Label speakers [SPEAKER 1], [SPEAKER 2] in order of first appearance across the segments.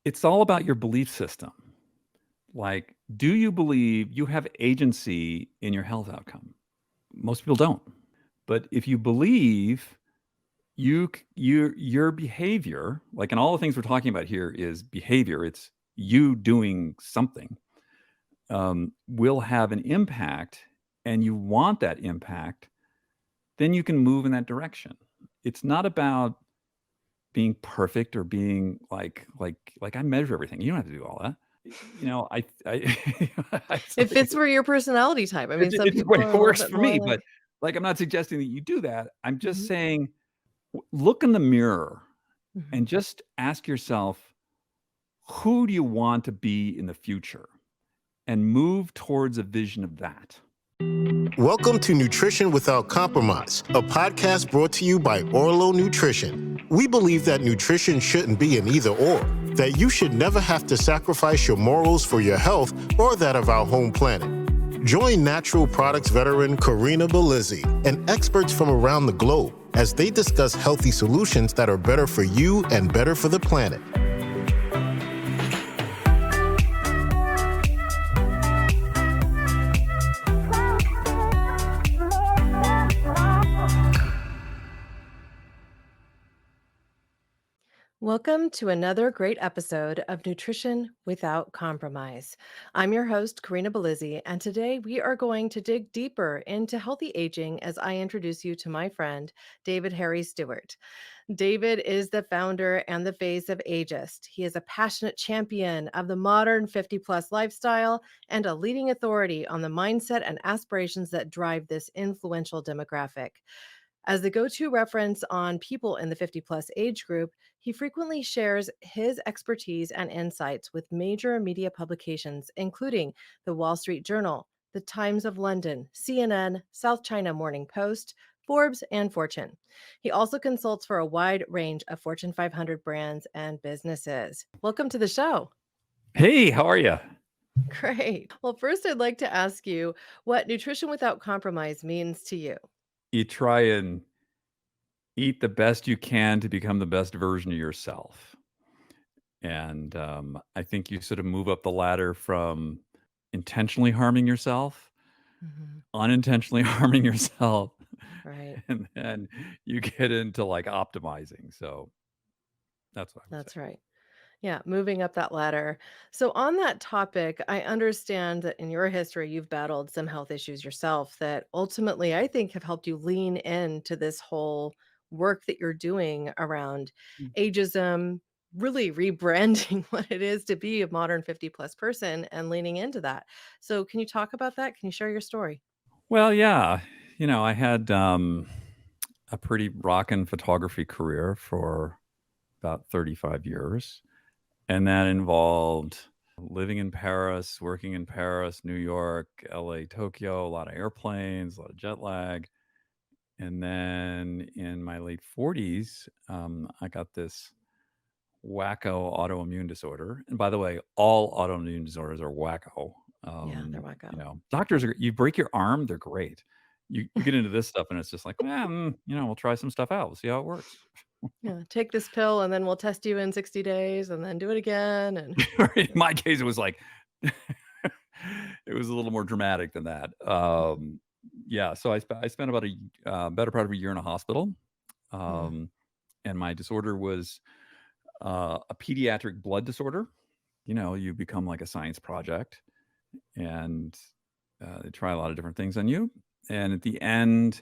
[SPEAKER 1] It's all about your belief system. Like, do you believe you have agency in your health outcome? Most people don't. But if you believe your behavior, like in all the things we're talking about here is behavior, it's you doing something, will have an impact, and you want that impact, then you can move in that direction. It's not about being perfect or being like I measure everything. You don't have to do all that.
[SPEAKER 2] It fits for your personality type. I mean, some people are
[SPEAKER 1] It
[SPEAKER 2] a little
[SPEAKER 1] works
[SPEAKER 2] bit
[SPEAKER 1] for
[SPEAKER 2] more
[SPEAKER 1] me,
[SPEAKER 2] like.
[SPEAKER 1] but like I'm not suggesting that you do that. I'm just
[SPEAKER 2] Mhm,
[SPEAKER 1] saying, look in the mirror
[SPEAKER 2] mhm.
[SPEAKER 1] and just ask yourself, who do you want to be in the future? And move towards a vision of that.
[SPEAKER 3] Welcome to Nutrition Without Compromise, a podcast brought to you by Orlo Nutrition. We believe that nutrition shouldn't be an either or, that you should never have to sacrifice your morals for your health or that of our home planet. Join natural products veteran Corinna Bellizzi and experts from around the globe as they discuss healthy solutions that are better for you and better for the planet.
[SPEAKER 2] Welcome to another great episode of Nutrition Without Compromise. I'm your host, Corinna Bellizzi, and today we are going to dig deeper into healthy aging as I introduce you to my friend, David Harry Stewart. David is the founder and the face of AGEIST. He is a passionate champion of the modern 50 plus lifestyle and a leading authority on the mindset and aspirations that drive this influential demographic. As the go to reference on people in the 50 plus age group, he frequently shares his expertise and insights with major media publications, including the Wall Street Journal, the Times of London, CNN, South China Morning Post, Forbes, and Fortune. He also consults for a wide range of Fortune 500 brands and businesses. Welcome to the show.
[SPEAKER 1] Hey, how are you?
[SPEAKER 2] Great. Well, first, I'd like to ask you what nutrition without compromise means to you.
[SPEAKER 1] You try and eat the best you can to become the best version of yourself. And I think you sort of move up the ladder from intentionally harming yourself,
[SPEAKER 2] Mhm.
[SPEAKER 1] unintentionally harming yourself,
[SPEAKER 2] Right.
[SPEAKER 1] and then you get into like optimizing. So that's what I would say.
[SPEAKER 2] That's right. Yeah, moving up that ladder. So, on that topic, I understand that in your history, you've battled some health issues yourself that ultimately I think have helped you lean into this whole work that you're doing around
[SPEAKER 1] Mm.
[SPEAKER 2] ageism, really rebranding what it is to be a modern 50 plus person and leaning into that. So, can you talk about that? Can you share your story?
[SPEAKER 1] Well, yeah. I had a pretty rockin' photography career for about 35 years. And that involved living in Paris, working in Paris, New York, LA, Tokyo, a lot of airplanes, a lot of jet lag. And then in my late 40s, I got this wacko autoimmune disorder. And by the way, all autoimmune disorders are wacko.
[SPEAKER 2] Yeah, they're wacko.
[SPEAKER 1] Doctors are, you break your arm, they're great. You get into this stuff and it's just like, we'll try some stuff out. We'll see how it works.
[SPEAKER 2] Yeah, take this pill and then we'll test you in 60 days and then do it again. And
[SPEAKER 1] In my case, it was like, it was a little more dramatic than that. Yeah, so I spent about a better part of a year in a hospital,
[SPEAKER 2] Mhm.
[SPEAKER 1] um, and my disorder was a pediatric blood disorder. You become like a science project, and they try a lot of different things on you. And at the end,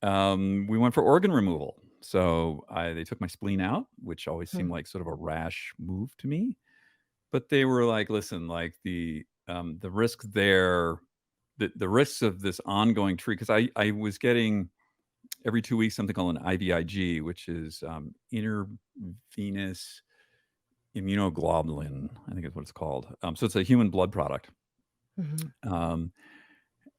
[SPEAKER 1] we went for organ removal. So they took my spleen out, which always seemed
[SPEAKER 2] Mhm.
[SPEAKER 1] like sort of a rash move to me. But they were like, "Listen, like the risk there, the risks of this ongoing treat, because I was getting every 2 weeks something called an IVIG, which is intravenous immunoglobulin, I think is what it's called. So it's a human blood product.
[SPEAKER 2] Mhm.
[SPEAKER 1] Um,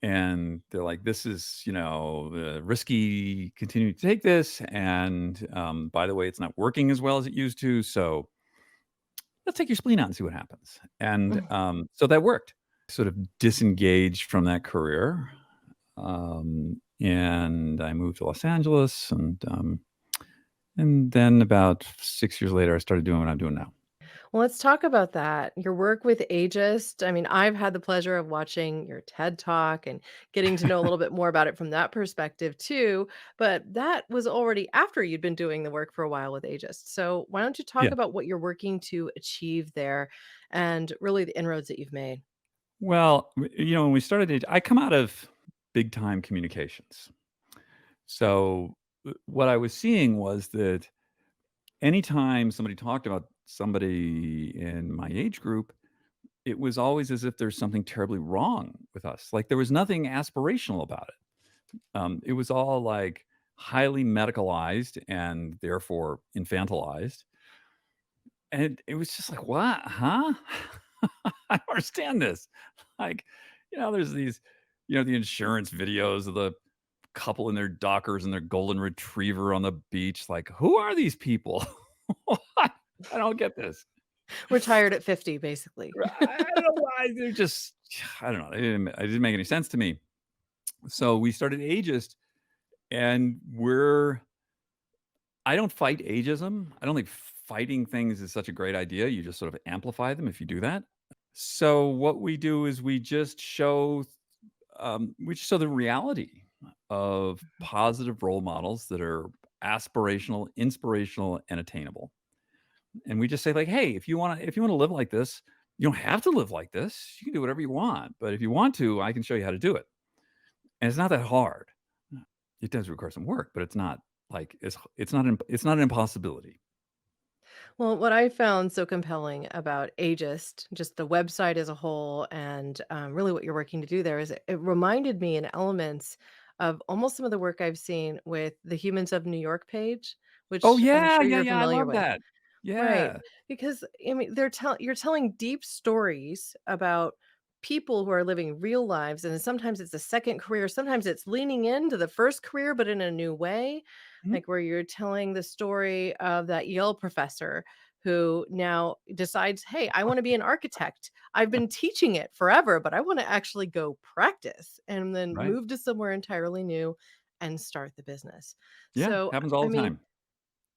[SPEAKER 1] and they're like, this is, risky, continue to take this. And by the way, it's not working as well as it used to. So let's take your spleen out and see what happens. And
[SPEAKER 2] Mhm.
[SPEAKER 1] so that worked. Sort of disengaged from that career. And I moved to Los Angeles. And then about 6 years later, I started doing what I'm doing now.
[SPEAKER 2] Well, let's talk about that. Your work with AGEIST. I mean, I've had the pleasure of watching your TED Talk and getting to know a little bit more about it from that perspective too. But that was already after you'd been doing the work for a while with AGEIST. So why don't you talk
[SPEAKER 1] Yeah.
[SPEAKER 2] about what you're working to achieve there and really the inroads that you've made?
[SPEAKER 1] Well, when we started it, I come out of big time communications. So what I was seeing was that anytime somebody talked about somebody in my age group, it was always as if there's something terribly wrong with us. Like there was nothing aspirational about it. It was all like highly medicalized and therefore infantilized. And it was just like, what? Huh? I don't understand this. Like, there's these, the insurance videos of the couple in their dockers and their golden retriever on the beach. Like, who are these people? What? I don't get this.
[SPEAKER 2] Retired at 50, basically.
[SPEAKER 1] I don't know why they're just, I don't know. It didn't make any sense to me. So we started Ageist, and I don't fight ageism. I don't think fighting things is such a great idea. You just sort of amplify them if you do that. So what we do is we just show the reality of positive role models that are aspirational, inspirational, and attainable. And we just say like, hey, if you want to live like this, you don't have to live like this. You can do whatever you want, but if you want to, I can show you how to do it. And it's not that hard. It does require some work, but it's not like it's not an impossibility.
[SPEAKER 2] Well, what I found so compelling about Ageist, just the website as a whole, and really what you're working to do there is it reminded me in elements of almost some of the work I've seen with the Humans of New York page,
[SPEAKER 1] Oh
[SPEAKER 2] which I'm
[SPEAKER 1] yeah,
[SPEAKER 2] sure
[SPEAKER 1] yeah,
[SPEAKER 2] you're
[SPEAKER 1] yeah. I
[SPEAKER 2] familiar
[SPEAKER 1] love
[SPEAKER 2] with.
[SPEAKER 1] that.
[SPEAKER 2] Right,
[SPEAKER 1] Yeah.
[SPEAKER 2] because, I mean, you're telling deep stories about people who are living real lives, and sometimes it's a second career, sometimes it's leaning into the first career, but in a new way,
[SPEAKER 1] Mhm.
[SPEAKER 2] like, where you're telling the story of that Yale professor who now decides, "Hey, I wanna be an architect. I've been teaching it forever, but I wanna actually go practice," and then
[SPEAKER 1] Right.
[SPEAKER 2] move to somewhere entirely new and start the business.
[SPEAKER 1] Yeah,
[SPEAKER 2] So,
[SPEAKER 1] happens
[SPEAKER 2] I
[SPEAKER 1] all the
[SPEAKER 2] mean,
[SPEAKER 1] time.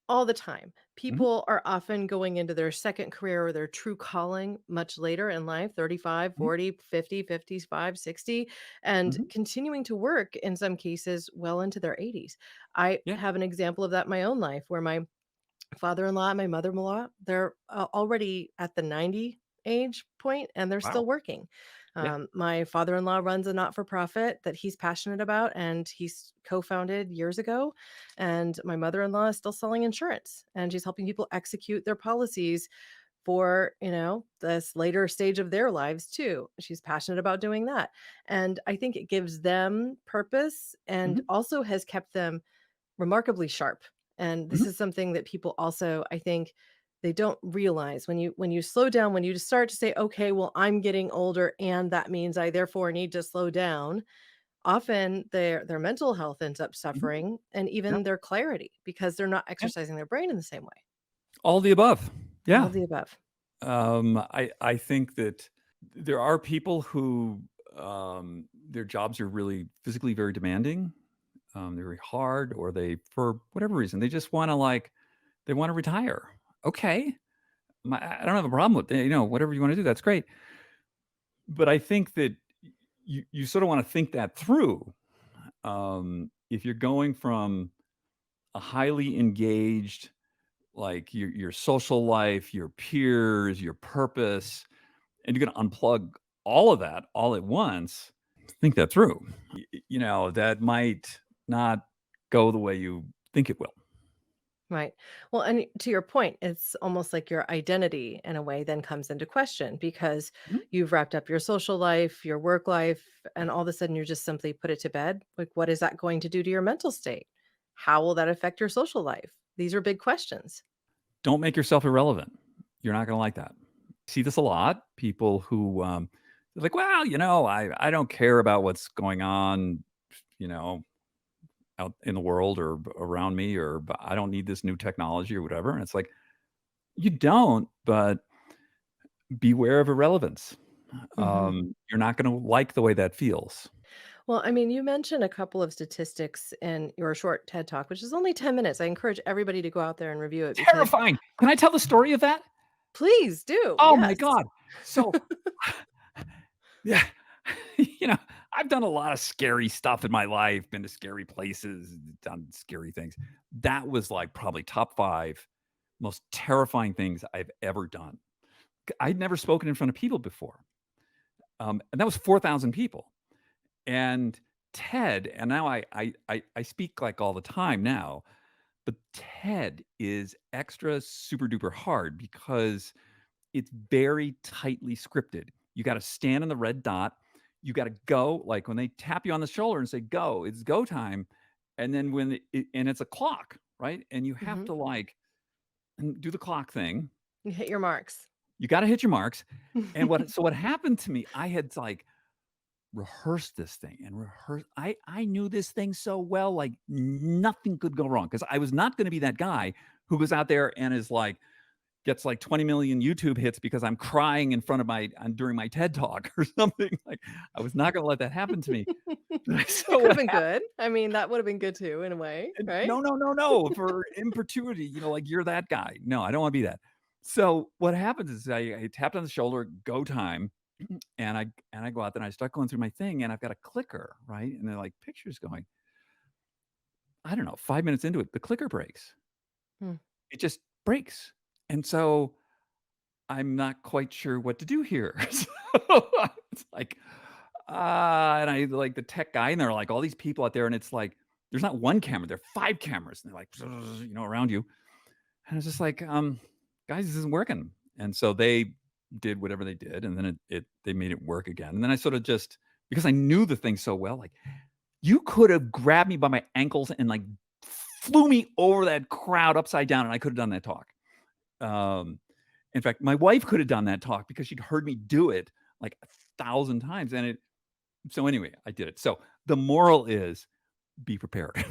[SPEAKER 2] all the time.
[SPEAKER 1] Mhm,
[SPEAKER 2] People are often going into their second career or their true calling much later in life, 35,
[SPEAKER 1] mhm,
[SPEAKER 2] 40, 50, 55, 60, and
[SPEAKER 1] mhm.
[SPEAKER 2] continuing to work in some cases well into their 80s. I
[SPEAKER 1] Yeah.
[SPEAKER 2] have an example of that in my own life where my father-in-law and my mother-in-law, they're already at the 90 age point and they're still
[SPEAKER 1] Wow.
[SPEAKER 2] working.
[SPEAKER 1] Yeah.
[SPEAKER 2] My father-in-law runs a not-for-profit that he's passionate about and he's co-founded years ago. And my mother-in-law is still selling insurance and she's helping people execute their policies for, this later stage of their lives too. She's passionate about doing that. And I think it gives them purpose and
[SPEAKER 1] Mhm,
[SPEAKER 2] also has kept them remarkably sharp. And this
[SPEAKER 1] mhm,
[SPEAKER 2] is something that people also, I think, they don't realize when you slow down, when you just start to say, okay, well, I'm getting older, and that means I therefore need to slow down. Often their mental health ends up
[SPEAKER 1] mhm.
[SPEAKER 2] suffering and
[SPEAKER 1] Yeah,
[SPEAKER 2] even their clarity because they're not
[SPEAKER 1] yeah.
[SPEAKER 2] exercising their brain in the same way.
[SPEAKER 1] All the above.
[SPEAKER 2] All
[SPEAKER 1] Yeah.
[SPEAKER 2] of the above.
[SPEAKER 1] I think that there are people who, their jobs are really physically very demanding, they're very hard, or they for whatever reason, they just wanna, they wanna retire. Okay. I don't have a problem with whatever you wanna do, that's great. But I think that you sorta wanna think that through. If you're going from a highly engaged, like, your social life, your peers, your purpose, and you're gonna unplug all of that all at once, think that through. That might not go the way you think it will.
[SPEAKER 2] Right. Well, and to your point, it's almost like your identity in a way then comes into question because
[SPEAKER 1] Mhm.
[SPEAKER 2] you've wrapped up your social life, your work life, and all of a sudden you just simply put it to bed. Like, what is that going to do to your mental state? How will that affect your social life? These are big questions.
[SPEAKER 1] Don't make yourself irrelevant. You're not gonna like that. See this a lot, people who, they're like, "Well, I don't care about what's going on, you know, out in the world or around me, or I don't need this new technology or whatever." And it's like, you don't, but beware of irrelevance.
[SPEAKER 2] Mhm.
[SPEAKER 1] You're not gonna like the way that feels.
[SPEAKER 2] Well, I mean, you mentioned a couple of statistics in your short TED talk, which is only 10 minutes. I encourage everybody to go out there and review it because
[SPEAKER 1] Terrifying. Can I tell the story of that?
[SPEAKER 2] Please do.
[SPEAKER 1] Oh my
[SPEAKER 2] Yes.
[SPEAKER 1] God. So, yeah, I've done a lot of scary stuff in my life, been to scary places, done scary things. That was like probably top 5 most terrifying things I've ever done. I'd never spoken in front of people before. And that was 4,000 people. And TED, and now I speak like all the time now, but TED is extra super duper hard because it's very tightly scripted. You got to stand on the red dot. You got to go, like when they tap you on the shoulder and say go, it's go time. And then and it's a clock, right? And you have
[SPEAKER 2] Hmm.
[SPEAKER 1] to like do the clock thing.
[SPEAKER 2] You hit your marks.
[SPEAKER 1] You got to hit your marks. And what happened to me, I had like rehearsed this thing and rehearsed. I knew this thing so well, like nothing could go wrong because I was not going to be that guy who goes out there and is like, gets like 20 million YouTube hits because I'm crying in front of during my TED talk or something. Like I was not going to let that happen to me.
[SPEAKER 2] It
[SPEAKER 1] So
[SPEAKER 2] could have
[SPEAKER 1] what
[SPEAKER 2] been
[SPEAKER 1] happened?
[SPEAKER 2] good. I mean, that would have been good too, in a way, right?
[SPEAKER 1] No, no, no, no. For impertuity, like you're that guy. No, I don't want to be that. So what happens is I tapped on the shoulder, go time, and I go out there and I start going through my thing, and I've got a clicker, right? And they're like pictures going. I don't know. 5 minutes into it, the clicker breaks.
[SPEAKER 2] Hmm.
[SPEAKER 1] It just breaks, and so I'm not quite sure what to do here. So it's like, and I like the tech guy, and there are like all these people out there, and it's like there's not one camera, there are 5 cameras, and they're like, around you. And it's just like, guys, this isn't working. And so they did whatever they did, and then they made it work again. And then I sort of just because I knew the thing so well, like you could have grabbed me by my ankles and like flew me over that crowd upside down, and I could have done that talk. Um, in fact, my wife could have done that talk because she'd heard me do it like 1,000 times. So anyway, I did it. So the moral is be prepared.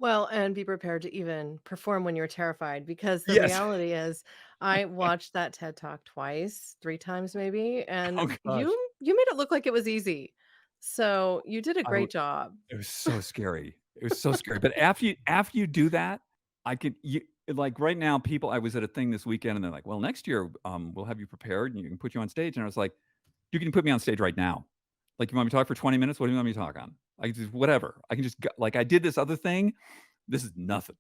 [SPEAKER 2] Well, and be prepared to even perform when you're terrified because the
[SPEAKER 1] Yes.
[SPEAKER 2] reality is I watched that TED Talk twice, 3 times maybe, and
[SPEAKER 1] Oh gosh.
[SPEAKER 2] you made it look like it was easy. So, you did a
[SPEAKER 1] I w
[SPEAKER 2] great job.
[SPEAKER 1] It was so scary. It was so scary. But after you do that, I could you like right now, people I was at a thing this weekend and they're like, well, next year, we'll have you prepared and you can put you on stage. And I was like, you can put me on stage right now. Like, you want me to talk for 20 minutes? What do you want me to talk on? I can just whatever. I can just go, like I did this other thing. This is nothing.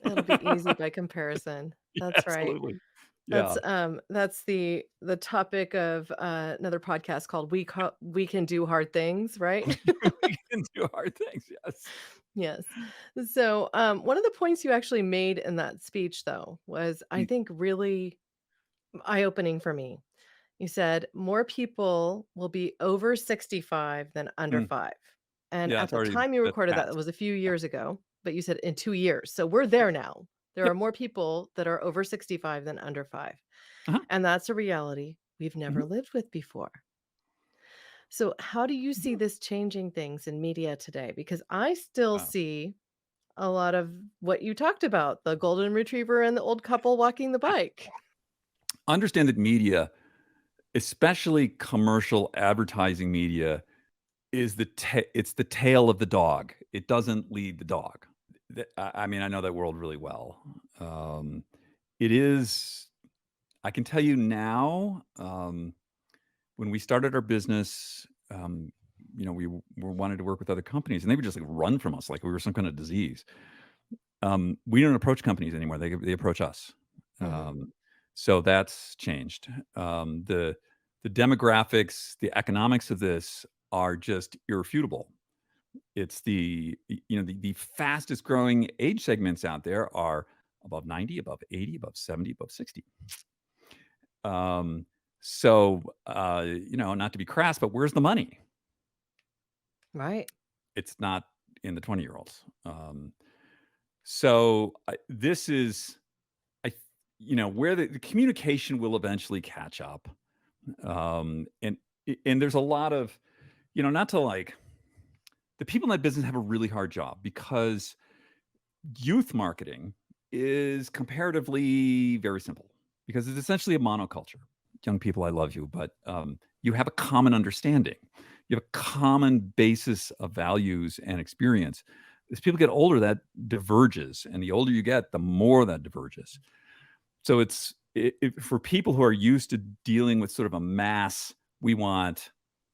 [SPEAKER 2] It'll be easy by comparison.
[SPEAKER 1] Yeah,
[SPEAKER 2] That's right.
[SPEAKER 1] absolutely. Yeah.
[SPEAKER 2] That's the topic of, another podcast called We Can Do Hard Things, right?
[SPEAKER 1] We can do hard things. Yes.
[SPEAKER 2] Yes. So, one of the points you actually made in that speech, though, was, I
[SPEAKER 1] Mm,
[SPEAKER 2] think, really eye-opening for me. You said, "More people will be over 65 than under
[SPEAKER 1] mm.
[SPEAKER 2] 5." And
[SPEAKER 1] Yeah,
[SPEAKER 2] at
[SPEAKER 1] it's
[SPEAKER 2] the
[SPEAKER 1] already
[SPEAKER 2] time you
[SPEAKER 1] that's
[SPEAKER 2] recorded that, that
[SPEAKER 1] past.
[SPEAKER 2] was a few
[SPEAKER 1] Yeah.
[SPEAKER 2] years ago, but you said in 2 years. So we're there now. There are
[SPEAKER 1] Yep.
[SPEAKER 2] more people that are over 65 than under 5.
[SPEAKER 1] Uh-huh.
[SPEAKER 2] And that's a reality we've
[SPEAKER 1] Mhm.
[SPEAKER 2] never lived with before. So how do you see
[SPEAKER 1] Mhm.
[SPEAKER 2] this changing things in media today? Because I still
[SPEAKER 1] Wow.
[SPEAKER 2] see a lot of what you talked about, the golden retriever and the old couple walking the bike.
[SPEAKER 1] Understand that media, especially commercial advertising media, is it's the tail of the dog. It doesn't lead the dog. I mean, I know that world really well. Um, it is I can tell you now, when we started our business, we wanted to work with other companies, and they would just, like, run from us like we were some kind of disease. We don't approach companies anymore. They approach us.
[SPEAKER 2] Mhm.
[SPEAKER 1] Um, so that's changed. The demographics, the economics of this are just irrefutable. It's the fastest growing age segments out there are above 90, above 80, above 70, above 60. Um, not to be crass, but where's the money?
[SPEAKER 2] Right.
[SPEAKER 1] It's not in the 20-year-olds. This is, where the communication will eventually catch up. And there's a lot of, not to like, the people in that business have a really hard job because youth marketing is comparatively very simple because it's essentially a monoculture. Young people, I love you, but you have a common understanding. You have a common basis of values and experience. As people get older, that diverges, and the older you get, the more that diverges. So it's for people who are used to dealing with sort of a mass,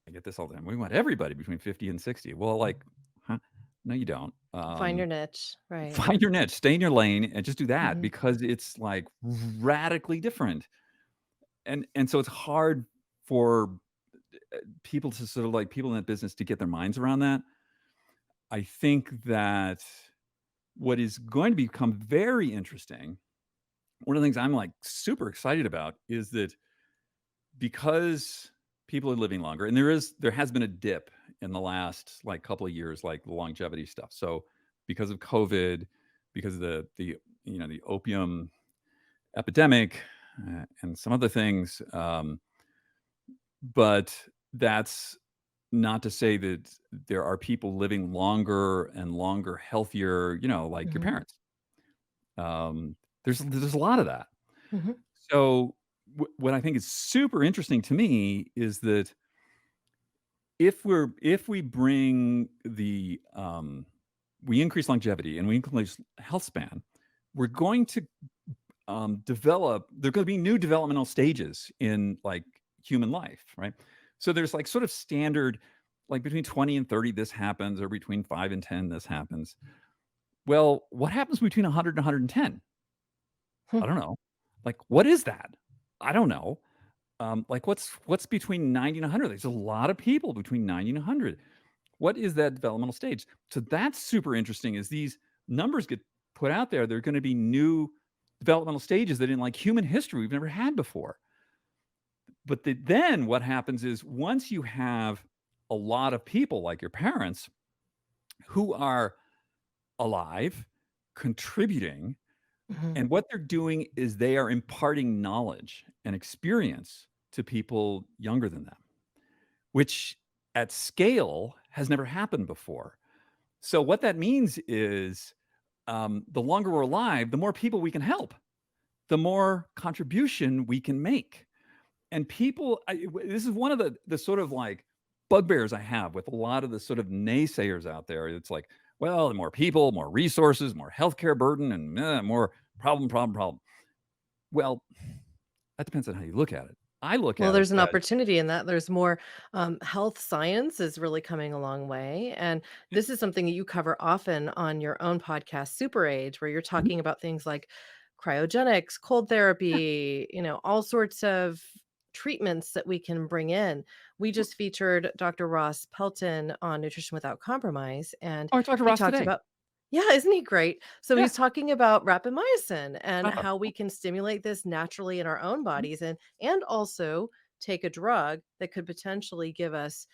[SPEAKER 1] I get this all the time. We want everybody between 50 and 60. Well, like, huh? No, you don't.
[SPEAKER 2] Find your niche, right.
[SPEAKER 1] Find your niche, stay in your lane, and just do that
[SPEAKER 2] Mhm,
[SPEAKER 1] because it's like radically different. And so it's hard for people to sort of like people in that business to get their minds around that. I think that what is going to become very interesting, one of the things I'm like super excited about is that because people are living longer and there has been a dip in the last like couple of years, like the longevity stuff. So because of COVID, because of the the opium epidemic, and some other things, but that's not to say that there are people living longer and longer, healthier, like your
[SPEAKER 2] mhm,
[SPEAKER 1] parents. There's a lot of that.
[SPEAKER 2] mhm,
[SPEAKER 1] So what I think is super interesting to me is that if we bring we increase longevity and we increase health span, we're going to develop. There are going to be new developmental stages in like human life, right? So there's like sort of standard, like between 20 and 30, this happens, or between 5 and 10, this happens. Well, what happens between 100 and 110?
[SPEAKER 2] hmm.
[SPEAKER 1] I don't know. Like, what is that? I don't know. Like, what's between 90 and 100? There's a lot of people between 90 and 100. What is that developmental stage? So that's super interesting. As these numbers get put out there, there are going to be new developmental stages that in like human history we've never had before. But then what happens is once you have a lot of people like your parents who are alive, contributing,
[SPEAKER 2] Mhm,
[SPEAKER 1] and what they're doing is they are imparting knowledge and experience to people younger than them, which at scale has never happened before. So what that means is the longer we're alive, the more people we can help, the more contribution we can make. And this is one of the sort of like bugbears I have with a lot of the sort of naysayers out there. It's like, well, the more people, more resources, more healthcare burden, and more problem. Well, that depends on how you look at it. I look
[SPEAKER 2] Well,
[SPEAKER 1] at it
[SPEAKER 2] there's an
[SPEAKER 1] as
[SPEAKER 2] opportunity in that. There's more health science is really coming a long way. And
[SPEAKER 1] yeah,
[SPEAKER 2] this is something that you cover often on your own podcast, SuperAge, where you're
[SPEAKER 1] mhm,
[SPEAKER 2] talking about things like cryogenics, cold
[SPEAKER 1] yeah,
[SPEAKER 2] therapy, all sorts of treatments that we can bring in. We just featured Dr. Ross Pelton on Nutrition Without Compromise, and
[SPEAKER 1] oh, I talked to
[SPEAKER 2] he
[SPEAKER 1] Ross
[SPEAKER 2] talked
[SPEAKER 1] today.
[SPEAKER 2] about, yeah, isn't he great? So
[SPEAKER 1] Yeah.
[SPEAKER 2] he's talking about rapamycin and
[SPEAKER 1] Oh,
[SPEAKER 2] how we
[SPEAKER 1] cool.
[SPEAKER 2] can stimulate this naturally in our own
[SPEAKER 1] Mhm.
[SPEAKER 2] bodies and also take a drug that could potentially give us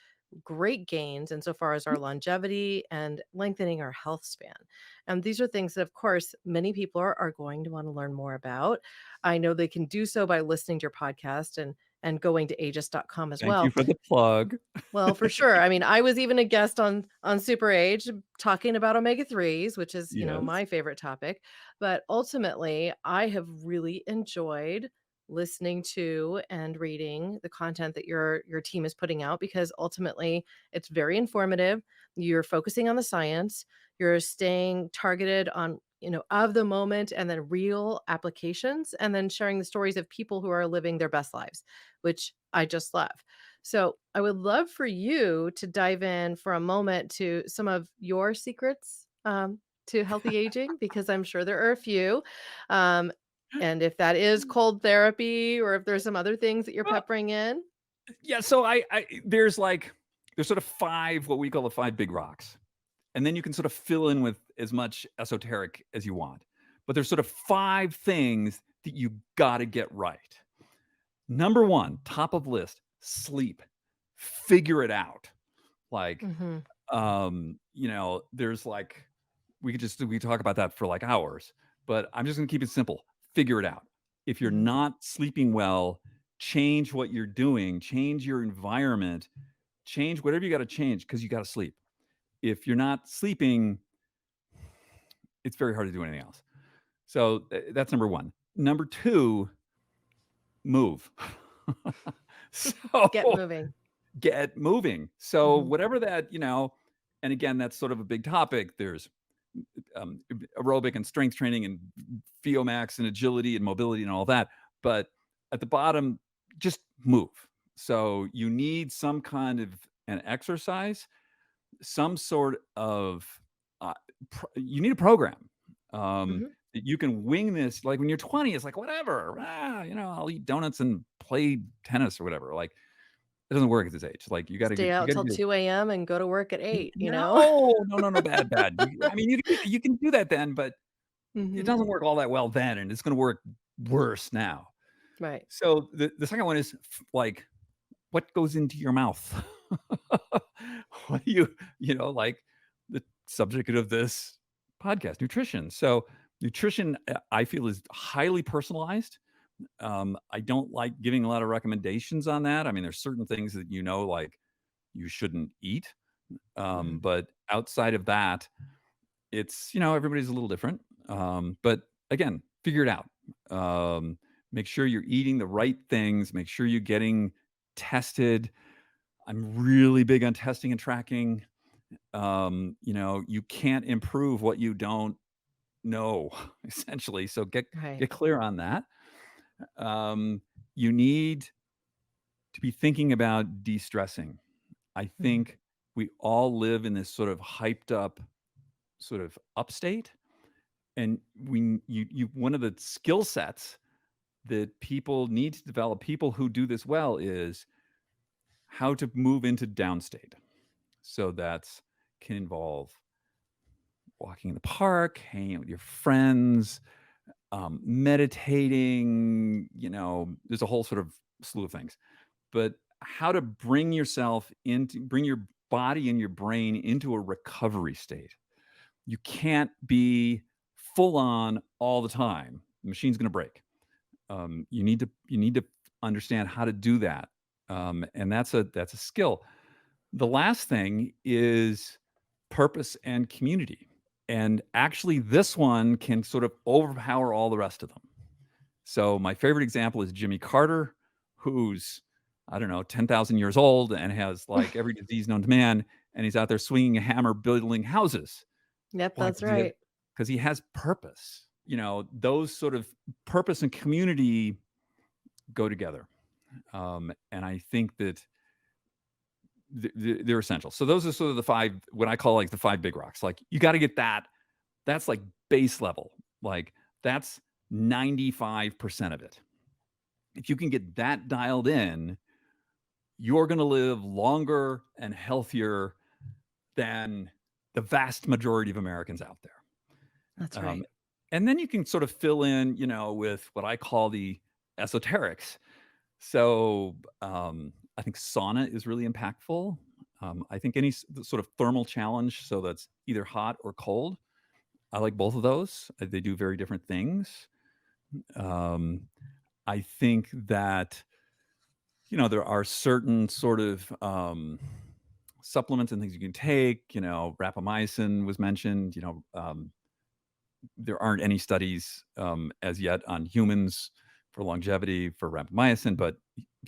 [SPEAKER 2] great gains insofar as our longevity and lengthening our health span. And these are things that, of course, many people are going to want to learn more about. I know they can do so by listening to your podcast and going to aegis.com as
[SPEAKER 1] Thank you
[SPEAKER 2] well.
[SPEAKER 1] for the plug.
[SPEAKER 2] Well, for sure. I mean, I was even a guest on Super Age talking about omega 3s, which is,
[SPEAKER 1] Yes.
[SPEAKER 2] my favorite topic. But ultimately, I have really enjoyed listening to and reading the content that your team is putting out because ultimately it's very informative. You're focusing on the science, you're staying targeted on, of the moment and then real applications and then sharing the stories of people who are living their best lives, which I just love. So I would love for you to dive in for a moment to some of your secrets to healthy aging, because I'm sure there are a few. Um, and if that is cold therapy or if there's some other things that you're
[SPEAKER 1] Well,
[SPEAKER 2] peppering in.
[SPEAKER 1] yeah, so there's sort of 5 what we call the 5 big rocks, and then you can sort of fill in with as much esoteric as you want. But there's sort of 5 things that you gotta get right. Number 1, top of list, sleep. Figure it out. Like,
[SPEAKER 2] Mhm,
[SPEAKER 1] there's like we talk about that for like hours, but I'm just gonna keep it simple. Figure it out. If you're
[SPEAKER 2] mhm,
[SPEAKER 1] not sleeping well, change what you're doing, change your environment, change whatever you gotta change because you gotta sleep. If you're not sleeping, it's very hard to do anything else. So that's number 1. Number 2, move.
[SPEAKER 2] get
[SPEAKER 1] So
[SPEAKER 2] moving.
[SPEAKER 1] get moving. So
[SPEAKER 2] Mhm,
[SPEAKER 1] whatever that, and again, that's sort of a big topic. There's aerobic and strength training and Max and agility and mobility and all that. But at the bottom, just move. So you need some kind of an exercise, some sort of, you need a program.
[SPEAKER 2] Mhm.
[SPEAKER 1] That you can wing this. Like when you're 20, it's like, whatever, I'll eat donuts and play tennis or whatever. Like it doesn't work at this age. Like
[SPEAKER 2] Stay
[SPEAKER 1] you
[SPEAKER 2] out
[SPEAKER 1] gotta
[SPEAKER 2] till
[SPEAKER 1] get
[SPEAKER 2] 2 a.m. and go to work at 8, you know?
[SPEAKER 1] no, no, no, no, bad, bad. I mean, you can do that then, but it
[SPEAKER 2] Mhm.
[SPEAKER 1] doesn't work all that well then, and it's gonna work worse now.
[SPEAKER 2] Right.
[SPEAKER 1] So the second one is like, what goes into your mouth? What do like the subject of this podcast, nutrition. So nutrition, I feel, is highly personalized. I don't like giving a lot of recommendations on that. I mean, there's certain things that like you shouldn't eat.
[SPEAKER 2] Mhm.
[SPEAKER 1] But outside of that, it's everybody's a little different. But again, figure it out. Make sure you're eating the right things. Make sure you're getting tested. I'm really big on testing and tracking. You can't improve what you don't know, essentially. So
[SPEAKER 2] Right.
[SPEAKER 1] get clear on that. You need to be thinking about de-stressing. I
[SPEAKER 2] Mhm.
[SPEAKER 1] think we all live in this sort of hyped up sort of upstate, and you one of the skill sets that people need to develop, people who do this well, is how to move into downstate. So that's can involve walking in the park, hanging out with your friends, meditating. There's a whole sort of slew of things. But how to bring your body and your brain into a recovery state. You can't be full on all the time. The machine's going to break. You need to understand how to do that, and that's a skill. The last thing is purpose and community, and actually, this one can sort of overpower all the rest of them. So my favorite example is Jimmy Carter, who's, I don't know, 10,000 years old and has like every disease known to man, and he's out there swinging a hammer, building houses.
[SPEAKER 2] Yep,
[SPEAKER 1] Why?
[SPEAKER 2] that's right.
[SPEAKER 1] Because he has purpose. Those sort of purpose and community go together. And I think that they're essential. So those are sort of the five, what I call like the five big rocks. Like you got to get that. That's like base level. Like that's 95% of it. If you can get that dialed in, you're going to live longer and healthier than the vast majority of Americans out
[SPEAKER 2] That's
[SPEAKER 1] there.
[SPEAKER 2] right.
[SPEAKER 1] And then you can sort of fill in, with what I call the esoterics. So I think sauna is really impactful. I think any sort of thermal challenge, so that's either hot or cold. I like both of those. They do very different things. Um, I think that there are certain sort of supplements and things you can take. Rapamycin was mentioned. There aren't any studies as yet on humans for longevity for rapamycin, but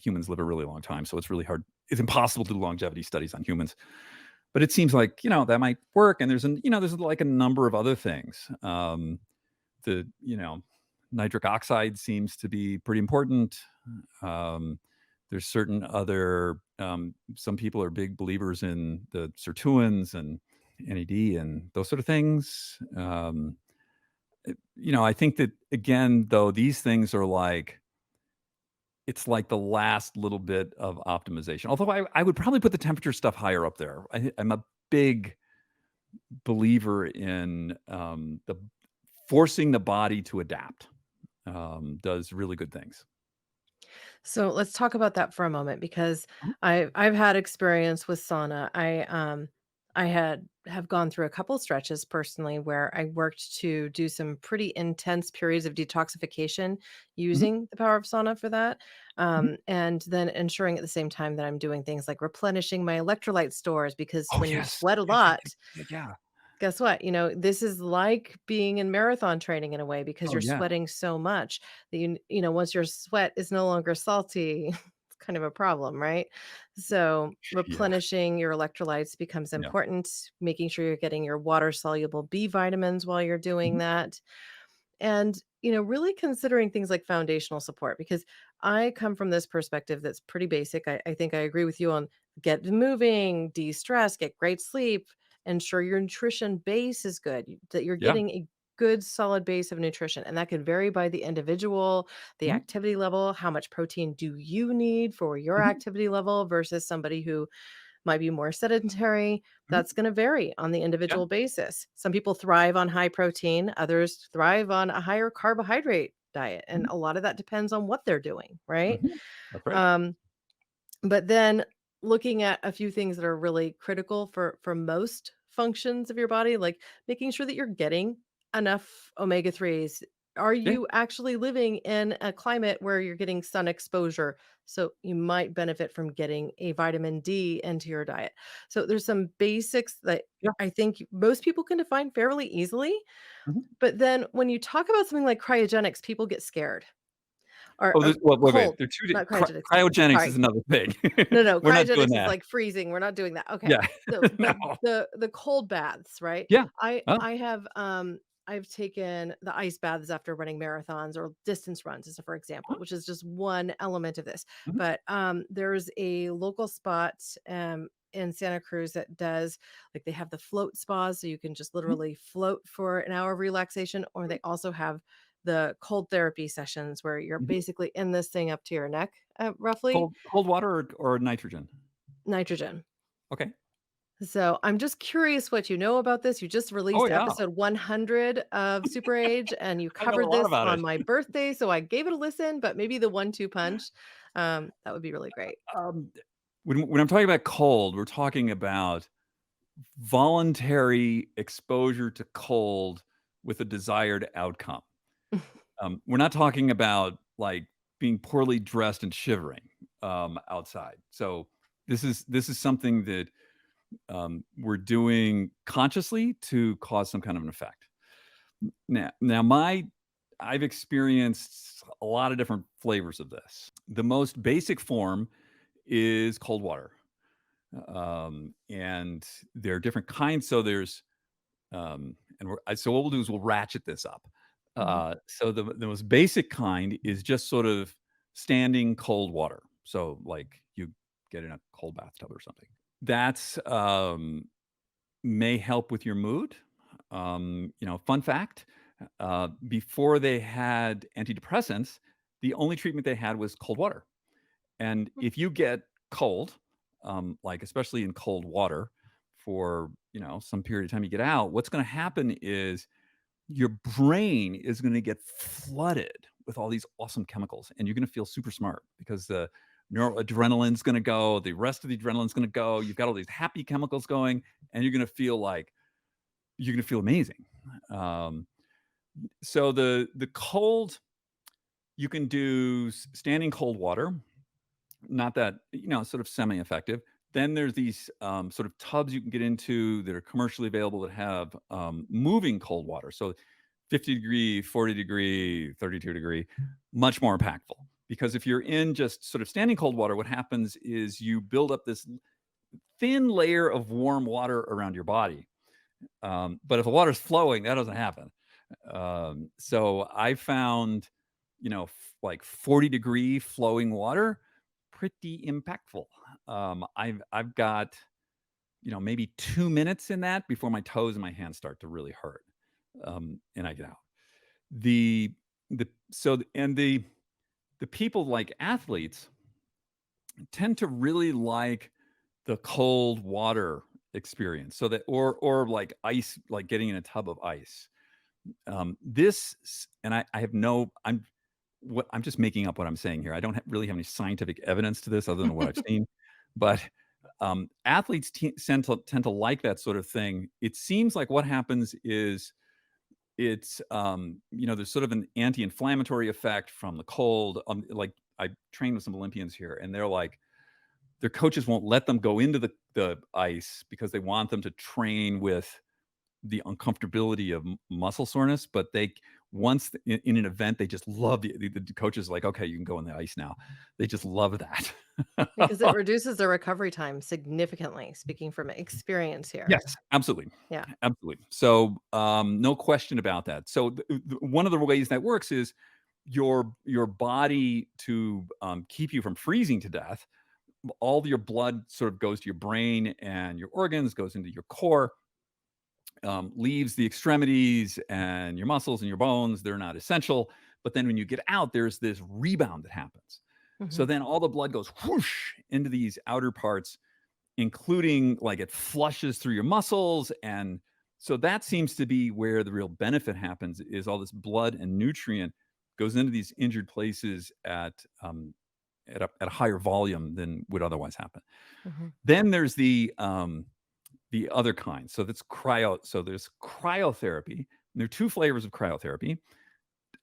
[SPEAKER 1] humans live a really long time, so it's really hard. It's impossible to do longevity studies on humans. But it seems like that might work. And there's like a number of other things. The nitric oxide seems to be pretty important. Um, there's certain other. Some people are big believers in the sirtuins and NAD and those sort of things. I think that again, though, these things are like it's like the last little bit of optimization. Although I would probably put the temperature stuff higher up there. I'm a big believer in the forcing the body to adapt. Does really good things.
[SPEAKER 2] So let's talk about that for a moment because
[SPEAKER 1] Mhm,
[SPEAKER 2] I've had experience with sauna. I have gone through a couple stretches personally where I worked to do some pretty intense periods of detoxification
[SPEAKER 1] mhm,
[SPEAKER 2] using the power of sauna for that.
[SPEAKER 1] mhm.
[SPEAKER 2] And then ensuring at the same time that I'm doing things like replenishing my electrolyte stores because
[SPEAKER 1] Oh,
[SPEAKER 2] when you
[SPEAKER 1] yes.
[SPEAKER 2] sweat a
[SPEAKER 1] Yeah, yeah,
[SPEAKER 2] lot,
[SPEAKER 1] yeah, yeah.
[SPEAKER 2] guess what? This is like being in marathon training in a way because
[SPEAKER 1] Oh,
[SPEAKER 2] you're
[SPEAKER 1] yeah.
[SPEAKER 2] sweating so much that once your sweat is no longer salty, kind of a problem, right? So
[SPEAKER 1] Yeah.
[SPEAKER 2] replenishing your electrolytes becomes
[SPEAKER 1] Yeah.
[SPEAKER 2] important, making sure you're getting your water soluble B vitamins while you're doing
[SPEAKER 1] Mhm.
[SPEAKER 2] that. And, really considering things like foundational support, because I come from this perspective that's pretty basic. I think I agree with you on get moving, de stress, get great sleep, ensure your nutrition base is good, that you're
[SPEAKER 1] Yeah.
[SPEAKER 2] getting a good solid base of nutrition. And that can vary by the individual, the
[SPEAKER 1] Mhm.
[SPEAKER 2] activity level. How much protein do you need for your
[SPEAKER 1] Mhm.
[SPEAKER 2] activity level versus somebody who might be more sedentary?
[SPEAKER 1] Mhm.
[SPEAKER 2] That's going to vary on the
[SPEAKER 1] Yeah.
[SPEAKER 2] individual basis. Some people thrive on high protein, others thrive on a higher carbohydrate diet. And
[SPEAKER 1] Mhm.
[SPEAKER 2] a lot of that depends on what they're doing, right?
[SPEAKER 1] Mhm. That's right.
[SPEAKER 2] Um, but then looking at a few things that are really critical for most functions of your body, like making sure that you're getting enough omega 3s. Are
[SPEAKER 1] Yeah.
[SPEAKER 2] you actually living in a climate where you're getting sun exposure? So you might benefit from getting a vitamin D into your diet. So there's some basics that
[SPEAKER 1] Yeah.
[SPEAKER 2] I think most people can define fairly easily.
[SPEAKER 1] Mhm.
[SPEAKER 2] But then when you talk about something like cryogenics, people get scared
[SPEAKER 1] Oh,
[SPEAKER 2] or
[SPEAKER 1] well, wait.
[SPEAKER 2] cold,
[SPEAKER 1] There are 2
[SPEAKER 2] not cryogenics.
[SPEAKER 1] cryogenics is
[SPEAKER 2] Sorry.
[SPEAKER 1] another thing.
[SPEAKER 2] No, no,
[SPEAKER 1] We're not doing
[SPEAKER 2] cryogenics is
[SPEAKER 1] that.
[SPEAKER 2] like freezing, we're not doing that, okay.
[SPEAKER 1] Yeah.
[SPEAKER 2] No,
[SPEAKER 1] No.
[SPEAKER 2] but the cold baths, right?
[SPEAKER 1] Yeah.
[SPEAKER 2] I
[SPEAKER 1] Oh.
[SPEAKER 2] I have, I've taken the ice baths after running marathons or distance runs as a for example, which is just one element of this,
[SPEAKER 1] Mhm.
[SPEAKER 2] but, there's a local spot, in Santa Cruz that does like, they have the float spas, so you can just
[SPEAKER 1] Mhm.
[SPEAKER 2] literally float for an hour of relaxation, or they also have the cold therapy sessions where you're
[SPEAKER 1] Mhm.
[SPEAKER 2] basically in this thing up to your neck, roughly,
[SPEAKER 1] Cold water or nitrogen?
[SPEAKER 2] nitrogen.
[SPEAKER 1] Okay.
[SPEAKER 2] So I'm just curious what you know about this. You just
[SPEAKER 1] Oh,
[SPEAKER 2] released
[SPEAKER 1] yeah.
[SPEAKER 2] episode 100 of SuperAge and you
[SPEAKER 1] I know a
[SPEAKER 2] covered
[SPEAKER 1] lot
[SPEAKER 2] this
[SPEAKER 1] about
[SPEAKER 2] on
[SPEAKER 1] it.
[SPEAKER 2] my birthday. So I gave it a listen, but maybe the 1-2 punch, that would be really great.
[SPEAKER 1] Um, when I'm talking about cold, we're talking about voluntary exposure to cold with a desired outcome. We're not talking about, like, being poorly dressed and shivering, outside. So this is something that, we're doing consciously to cause some kind of an effect. Now I've experienced a lot of different flavors of this. The most basic form is cold water. And there are different kinds. So there's so what we'll do is we'll ratchet this up.
[SPEAKER 2] Mhm.
[SPEAKER 1] So the most basic kind is just sort of standing cold water. So like you get in a cold bathtub or something. That's may help with your mood. Fun fact: before they had antidepressants, the only treatment they had was cold water. And if you get cold, like especially in cold water for some period of time you get out, what's going to happen is your brain is going to get flooded with all these awesome chemicals, and you're going to feel super smart because the neuroadrenaline's going to go, the rest of the adrenaline's going to go. You've got all these happy chemicals going, and you're going to feel amazing. Um, so the cold you can do standing cold water, not that, sort of semi-effective. Then there's these, sort of tubs you can get into that are commercially available that have, moving cold water. So 50-degree, 40-degree, 32-degree, much more impactful. Because if you're in just sort of standing cold water, what happens is you build up this thin layer of warm water around your body. But if the water's flowing, that doesn't happen. So I found, like 40-degree flowing water pretty impactful. I've got, maybe 2 minutes in that before my toes and my hands start to really hurt, and I get out. The the so th- and the people like athletes tend to really like the cold water experience, so that or like ice, like getting in a tub of ice. And I have no, I'm just making up what I'm saying here. I don't really have any scientific evidence to this other than what I've seen, but athletes tend to like that sort of thing. It seems like what happens is there's sort of an anti-inflammatory effect from the cold. Like I trained with some Olympians here, and they're like, their coaches won't let them go into the ice because they want them to train with the uncomfortability of muscle soreness, but once in an event, they just love the coaches are like, okay, you can go in the ice now. They just love that.
[SPEAKER 2] Because it reduces the recovery time significantly, speaking from experience here.
[SPEAKER 1] Yes, absolutely.
[SPEAKER 2] Yeah.
[SPEAKER 1] Absolutely. So, no question about that. So, one of the ways that works is your body to keep you from freezing to death. All your blood sort of goes to your brain and your organs, goes into your core, leaves the extremities and your muscles and your bones. They're not essential. But then when you get out, there's this rebound that happens. So
[SPEAKER 2] Mhm.
[SPEAKER 1] then all the blood goes whoosh into these outer parts, including like it flushes through your muscles. And so that seems to be where the real benefit happens is all this blood and nutrient goes into these injured places at a higher volume than would otherwise happen.
[SPEAKER 2] Mhm.
[SPEAKER 1] Then there's the other kind. So that's so there's cryotherapy. And there are two flavors of cryotherapy.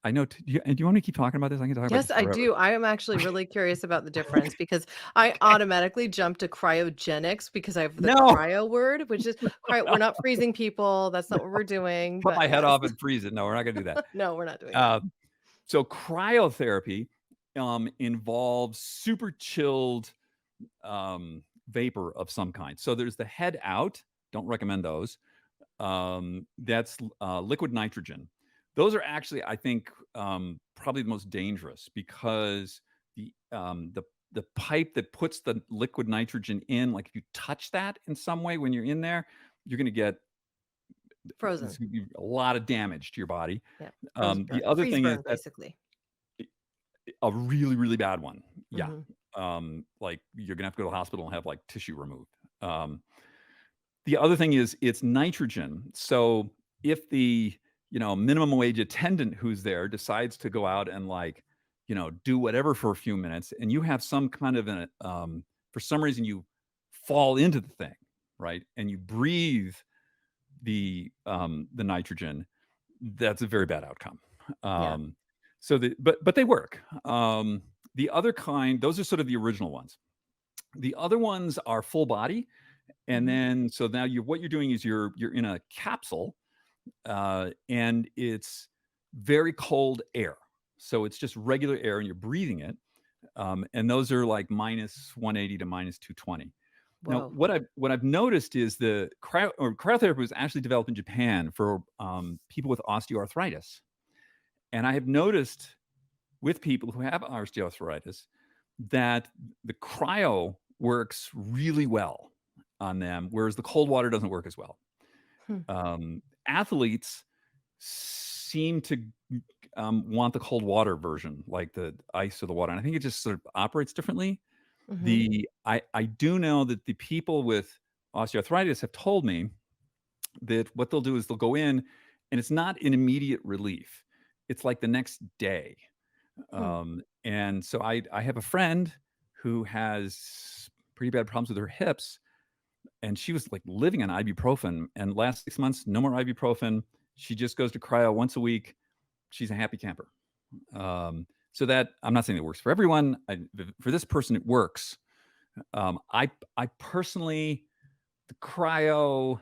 [SPEAKER 1] I know. Do you want to keep talking about this? I can talk about
[SPEAKER 2] Yes,
[SPEAKER 1] this
[SPEAKER 2] I
[SPEAKER 1] forever.
[SPEAKER 2] do. I am actually really curious about the difference because I automatically jump to cryogenics because I have the
[SPEAKER 1] No,
[SPEAKER 2] cryo word, which is cryo. We're not freezing people. That's not what we're doing.
[SPEAKER 1] cut
[SPEAKER 2] But
[SPEAKER 1] my head
[SPEAKER 2] yes,
[SPEAKER 1] off and freeze it. No, we're not going to do that.
[SPEAKER 2] no, we're not doing that.
[SPEAKER 1] Uh, so cryotherapy involves super chilled vapor of some kind. So there's the head out. Don't recommend those. That's liquid nitrogen. Those are actually, I think, probably the most dangerous because the um, the the pipe that puts the liquid nitrogen in, like if you touch that in some way when you're in there, you're going to get
[SPEAKER 2] Frozen.
[SPEAKER 1] a lot of damage to your body.
[SPEAKER 2] Yeah. Froze
[SPEAKER 1] The
[SPEAKER 2] burn.
[SPEAKER 1] other
[SPEAKER 2] Freeze
[SPEAKER 1] thing is
[SPEAKER 2] burn,
[SPEAKER 1] that
[SPEAKER 2] basically.
[SPEAKER 1] a really, really bad one. Yeah.
[SPEAKER 2] Hmm.
[SPEAKER 1] Like you're gonna have to go to the hospital and have like tissue removed. The other thing is it's nitrogen. So if the minimum wage attendant who's there decides to go out and like do whatever for a few minutes, and you have some kind of an for some reason you fall into the thing, right, and you breathe the nitrogen, that's a very bad outcome.
[SPEAKER 2] Yeah.
[SPEAKER 1] Um, but they work. The other kind, those are sort of the original ones. The other ones are full body, and
[SPEAKER 2] Hmm.
[SPEAKER 1] then so now what you're doing is you're in a capsule, and it's very cold air. So it's just regular air, and you're breathing it. And those are like minus 180 to minus 220. Now,
[SPEAKER 2] Whoa.
[SPEAKER 1] what I've noticed is the cryotherapy was actually developed in Japan for people with osteoarthritis, and I have noticed with people who have osteoarthritis that the cryo works really well on them, whereas the cold water doesn't work as well.
[SPEAKER 2] Hmm.
[SPEAKER 1] Athletes seem to want the cold water version, like the ice or the water, and I think it just sort of operates differently.
[SPEAKER 2] Hmm.
[SPEAKER 1] I do know that the people with osteoarthritis have told me that what they'll do is they'll go in, and it's not an immediate relief. It's like the next day.
[SPEAKER 2] Hmm.
[SPEAKER 1] And so I have a friend who has pretty bad problems with her hips, and she was like living on ibuprofen. And last 6 months, no more ibuprofen. She just goes to cryo once a week. She's a happy camper. So that I'm not saying it works for everyone. For this person, it works. I personally, the cryo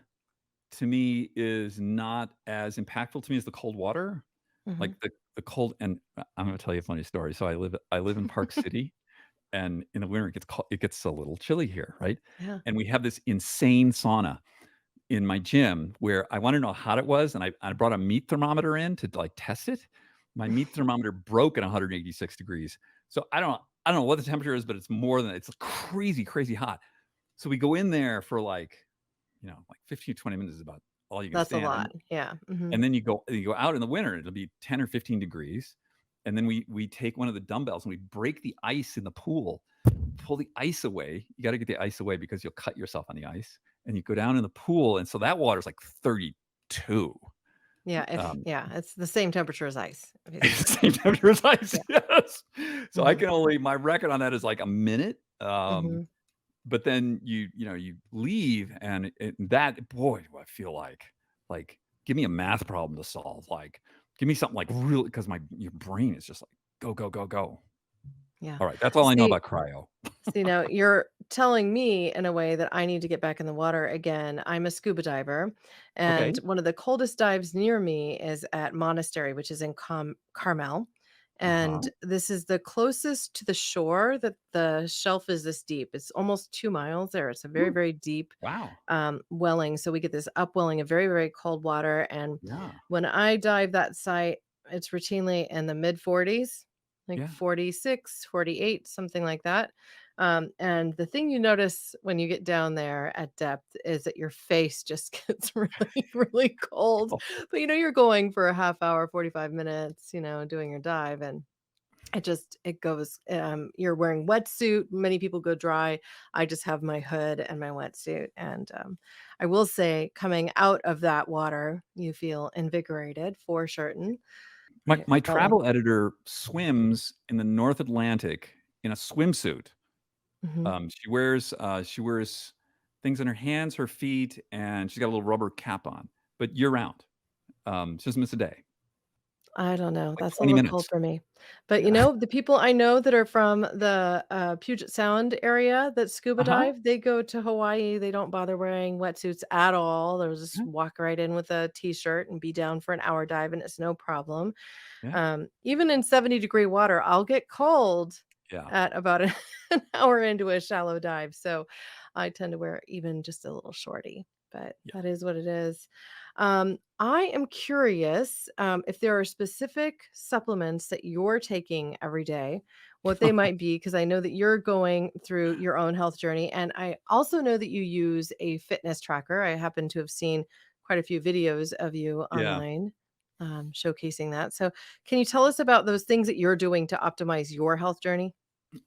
[SPEAKER 1] to me is not as impactful to me as the cold water.
[SPEAKER 2] Hmm.
[SPEAKER 1] Like the cold, and I'm going to tell you a funny story. So I live in Park City, and in the winter it gets a little chilly here, right?
[SPEAKER 2] Yeah.
[SPEAKER 1] And we have this insane sauna in my gym where I want to know how hot it was, and I brought a meat thermometer in to like test it. My meat thermometer broke at 186 degrees. So I don't know what the temperature is, but it's crazy, crazy hot. So we go in there for like, like 15 to 20 minutes is about all you can
[SPEAKER 2] That's a
[SPEAKER 1] stand.
[SPEAKER 2] lot. Yeah. Hmm.
[SPEAKER 1] And then you go out in the winter, it'll be 10 or 15 degrees. And then we take one of the dumbbells and we break the ice in the pool, pull the ice away. You got to get the ice away because you'll cut yourself on the ice. And you go down in the pool, and so that water's like 32.
[SPEAKER 2] Yeah.
[SPEAKER 1] Um,
[SPEAKER 2] It's the same temperature as ice, basically.
[SPEAKER 1] same temperature as ice.
[SPEAKER 2] Yeah.
[SPEAKER 1] Yes. So
[SPEAKER 2] Hmm.
[SPEAKER 1] my record on that is like a minute.
[SPEAKER 2] Hmm.
[SPEAKER 1] But then you leave, and that, boy, do I feel like give me a math problem to solve. Like give me something like really, because your brain is just like go, go, go, go.
[SPEAKER 2] Yeah.
[SPEAKER 1] All right, that's all I know
[SPEAKER 2] See,
[SPEAKER 1] about cryo.
[SPEAKER 2] See, now you're telling me in a way that I need to get back in the water again. I'm a scuba diver, and
[SPEAKER 1] Okay.
[SPEAKER 2] one of the coldest dives near me is at Monastery, which is in Carmel.
[SPEAKER 1] Uh-huh.
[SPEAKER 2] And this is the closest to the shore that the shelf is this deep. It's almost 2 miles there. It's a very,
[SPEAKER 1] Ooh,
[SPEAKER 2] very deep
[SPEAKER 1] wow.
[SPEAKER 2] welling. So we get this upwelling of very, very cold water. And
[SPEAKER 1] Yeah.
[SPEAKER 2] when I dive that site, it's routinely in the mid 40s, like
[SPEAKER 1] Yeah.
[SPEAKER 2] 46, 48, something like that. And the thing you notice when you get down there at depth is that your face just gets really, really cold.
[SPEAKER 1] Oh,
[SPEAKER 2] But you're going for a half hour, 45 minutes, doing your dive. And it goes, you're wearing wetsuit. Many people go dry. I just have my hood and my wetsuit. And I will say, coming out of that water, you feel invigorated for certain.
[SPEAKER 1] my
[SPEAKER 2] I
[SPEAKER 1] my
[SPEAKER 2] felt like,
[SPEAKER 1] travel editor swims in the North Atlantic in a swimsuit.
[SPEAKER 2] mhm.
[SPEAKER 1] She wears things in her hands, her feet, and she's got a little rubber cap on, but year round. She doesn't miss a day,
[SPEAKER 2] I don't know.
[SPEAKER 1] like
[SPEAKER 2] That's a
[SPEAKER 1] 20
[SPEAKER 2] little cold
[SPEAKER 1] minutes.
[SPEAKER 2] for me. But,
[SPEAKER 1] Yeah.
[SPEAKER 2] the people I know that are from the, Puget Sound area that scuba
[SPEAKER 1] Uh-huh.
[SPEAKER 2] dive, they go to Hawaii, they don't bother wearing wetsuits at all. They'll just
[SPEAKER 1] Yeah,
[SPEAKER 2] walk right in with a T-shirt and be down for an hour dive, and it's no problem.
[SPEAKER 1] yeah,
[SPEAKER 2] Even in 70-degree water, I'll get cold
[SPEAKER 1] yeah,
[SPEAKER 2] at about an hour into a shallow dive. So I tend to wear even just a little shorty, but
[SPEAKER 1] yeah.
[SPEAKER 2] that is what it is. I am curious if there are specific supplements that you're taking every day, what they might be, because I know that you're going through your own health journey. And I also know that you use a fitness tracker. I happen to have seen quite a few videos of you
[SPEAKER 1] Yeah.
[SPEAKER 2] online showcasing that. So, can you tell us about those things that you're doing to optimize your health journey?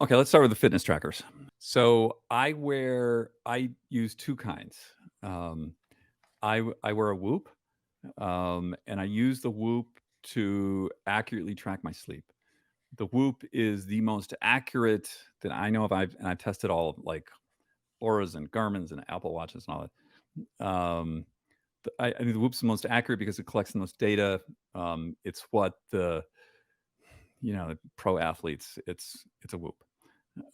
[SPEAKER 1] Okay, let's start with the fitness trackers. So I use 2 kinds. Um, I wear a Whoop, and I use the Whoop to accurately track my sleep. The Whoop is the most accurate that I know of. I've tested all of, like, Auras and Garmin's and Apple Watches and all that. I mean, the Whoop's the most accurate because it collects the most data. It's what pro athletes, it's a Whoop.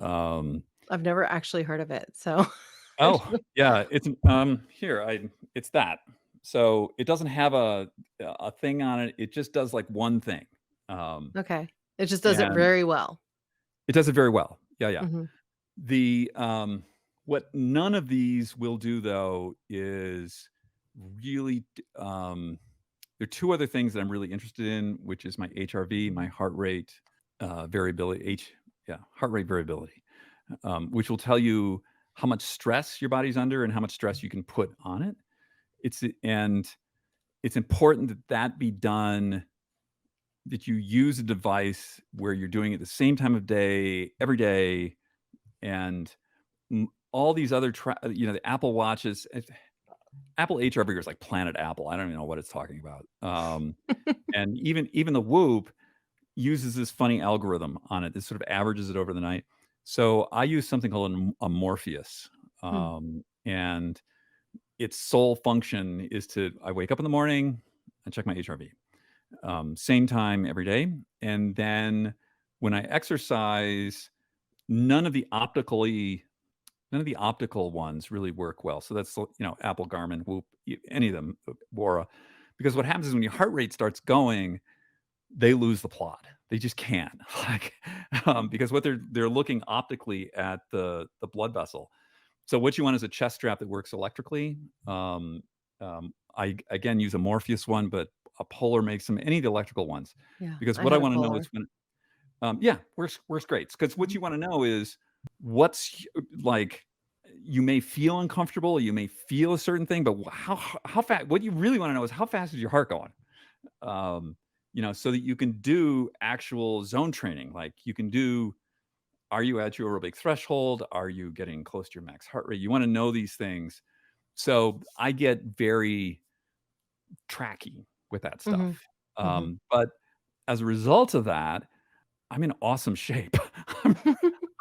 [SPEAKER 1] Um,
[SPEAKER 2] I've never actually heard of it. So,
[SPEAKER 1] oh, yeah, it's that. So it doesn't have a thing on it. It just does like one thing. Um,
[SPEAKER 2] okay. It just does it
[SPEAKER 1] and
[SPEAKER 2] very well.
[SPEAKER 1] it does it very well. Yeah, yeah.
[SPEAKER 2] Mhm.
[SPEAKER 1] The what none of these will do though is really there are 2 other things that I'm really interested in, which is my HRV, my heart rate variability, heart rate variability, which will tell you how much stress your body's under and how much stress you can put on it. And it's important that that be done, that you use a device where you're doing it the same time of day every day, and all these other the Apple watches. Apple HRV is like Planet Apple. I don't even know what it's talking about. And even the Whoop uses this funny algorithm on it that sort of averages it over the night. So I use something called a Morpheus,
[SPEAKER 2] Hmm.
[SPEAKER 1] and its sole function is I wake up in the morning and check my HRV, same time every day, and then when I exercise, none of the optically none of the optical ones really work well. So that's Apple, Garmin, Whoop, any of them, Wora, because what happens is when your heart rate starts going, they lose the plot. They just can't, like, because what they're looking optically at the blood vessel. So what you want is a chest strap that works electrically. I again use a Morpheus one, but a Polar makes them, any of the electrical ones,
[SPEAKER 2] Yeah,
[SPEAKER 1] because
[SPEAKER 2] I
[SPEAKER 1] what I
[SPEAKER 2] had a
[SPEAKER 1] want to know is
[SPEAKER 2] Polar.
[SPEAKER 1] when yeah, works great. Because what
[SPEAKER 2] Mhm.
[SPEAKER 1] you want to know is what's like. You may feel uncomfortable, you may feel a certain thing, but how fast? What you really want to know is how fast is your heart going? So that you can do actual zone training. Like you can do, are you at your aerobic threshold? Are you getting close to your max heart rate? You want to know these things. So I get very tracky with that
[SPEAKER 2] Mhm.
[SPEAKER 1] stuff.
[SPEAKER 2] Mhm.
[SPEAKER 1] But as a result of that, I'm in awesome shape. I'm,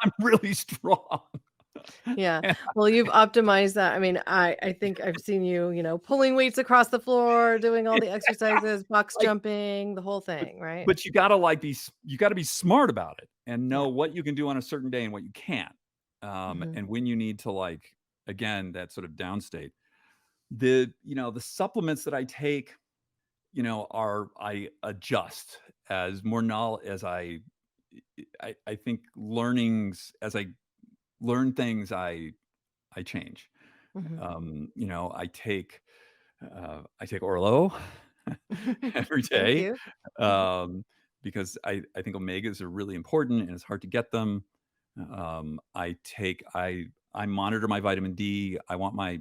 [SPEAKER 1] I'm really strong.
[SPEAKER 2] Yeah.
[SPEAKER 1] And
[SPEAKER 2] Well, you've optimized that. I mean, I think I've seen you, pulling weights across the floor, doing all the exercises, box
[SPEAKER 1] like,
[SPEAKER 2] jumping, the whole
[SPEAKER 1] but,
[SPEAKER 2] thing, right?
[SPEAKER 1] but you gotta you gotta be smart about it and
[SPEAKER 2] Yeah.
[SPEAKER 1] know what you can do on a certain day and what you can't.
[SPEAKER 2] Mhm.
[SPEAKER 1] and when you need to, like, again, that sort of downstate. The supplements that I take, I adjust as more knowledge as I think learnings as I learn things, I change.
[SPEAKER 2] Mhm.
[SPEAKER 1] I take Orlo every
[SPEAKER 2] Thank
[SPEAKER 1] day,
[SPEAKER 2] you.
[SPEAKER 1] um, because I think omegas are really important and it's hard to get them. I monitor my vitamin D. I want my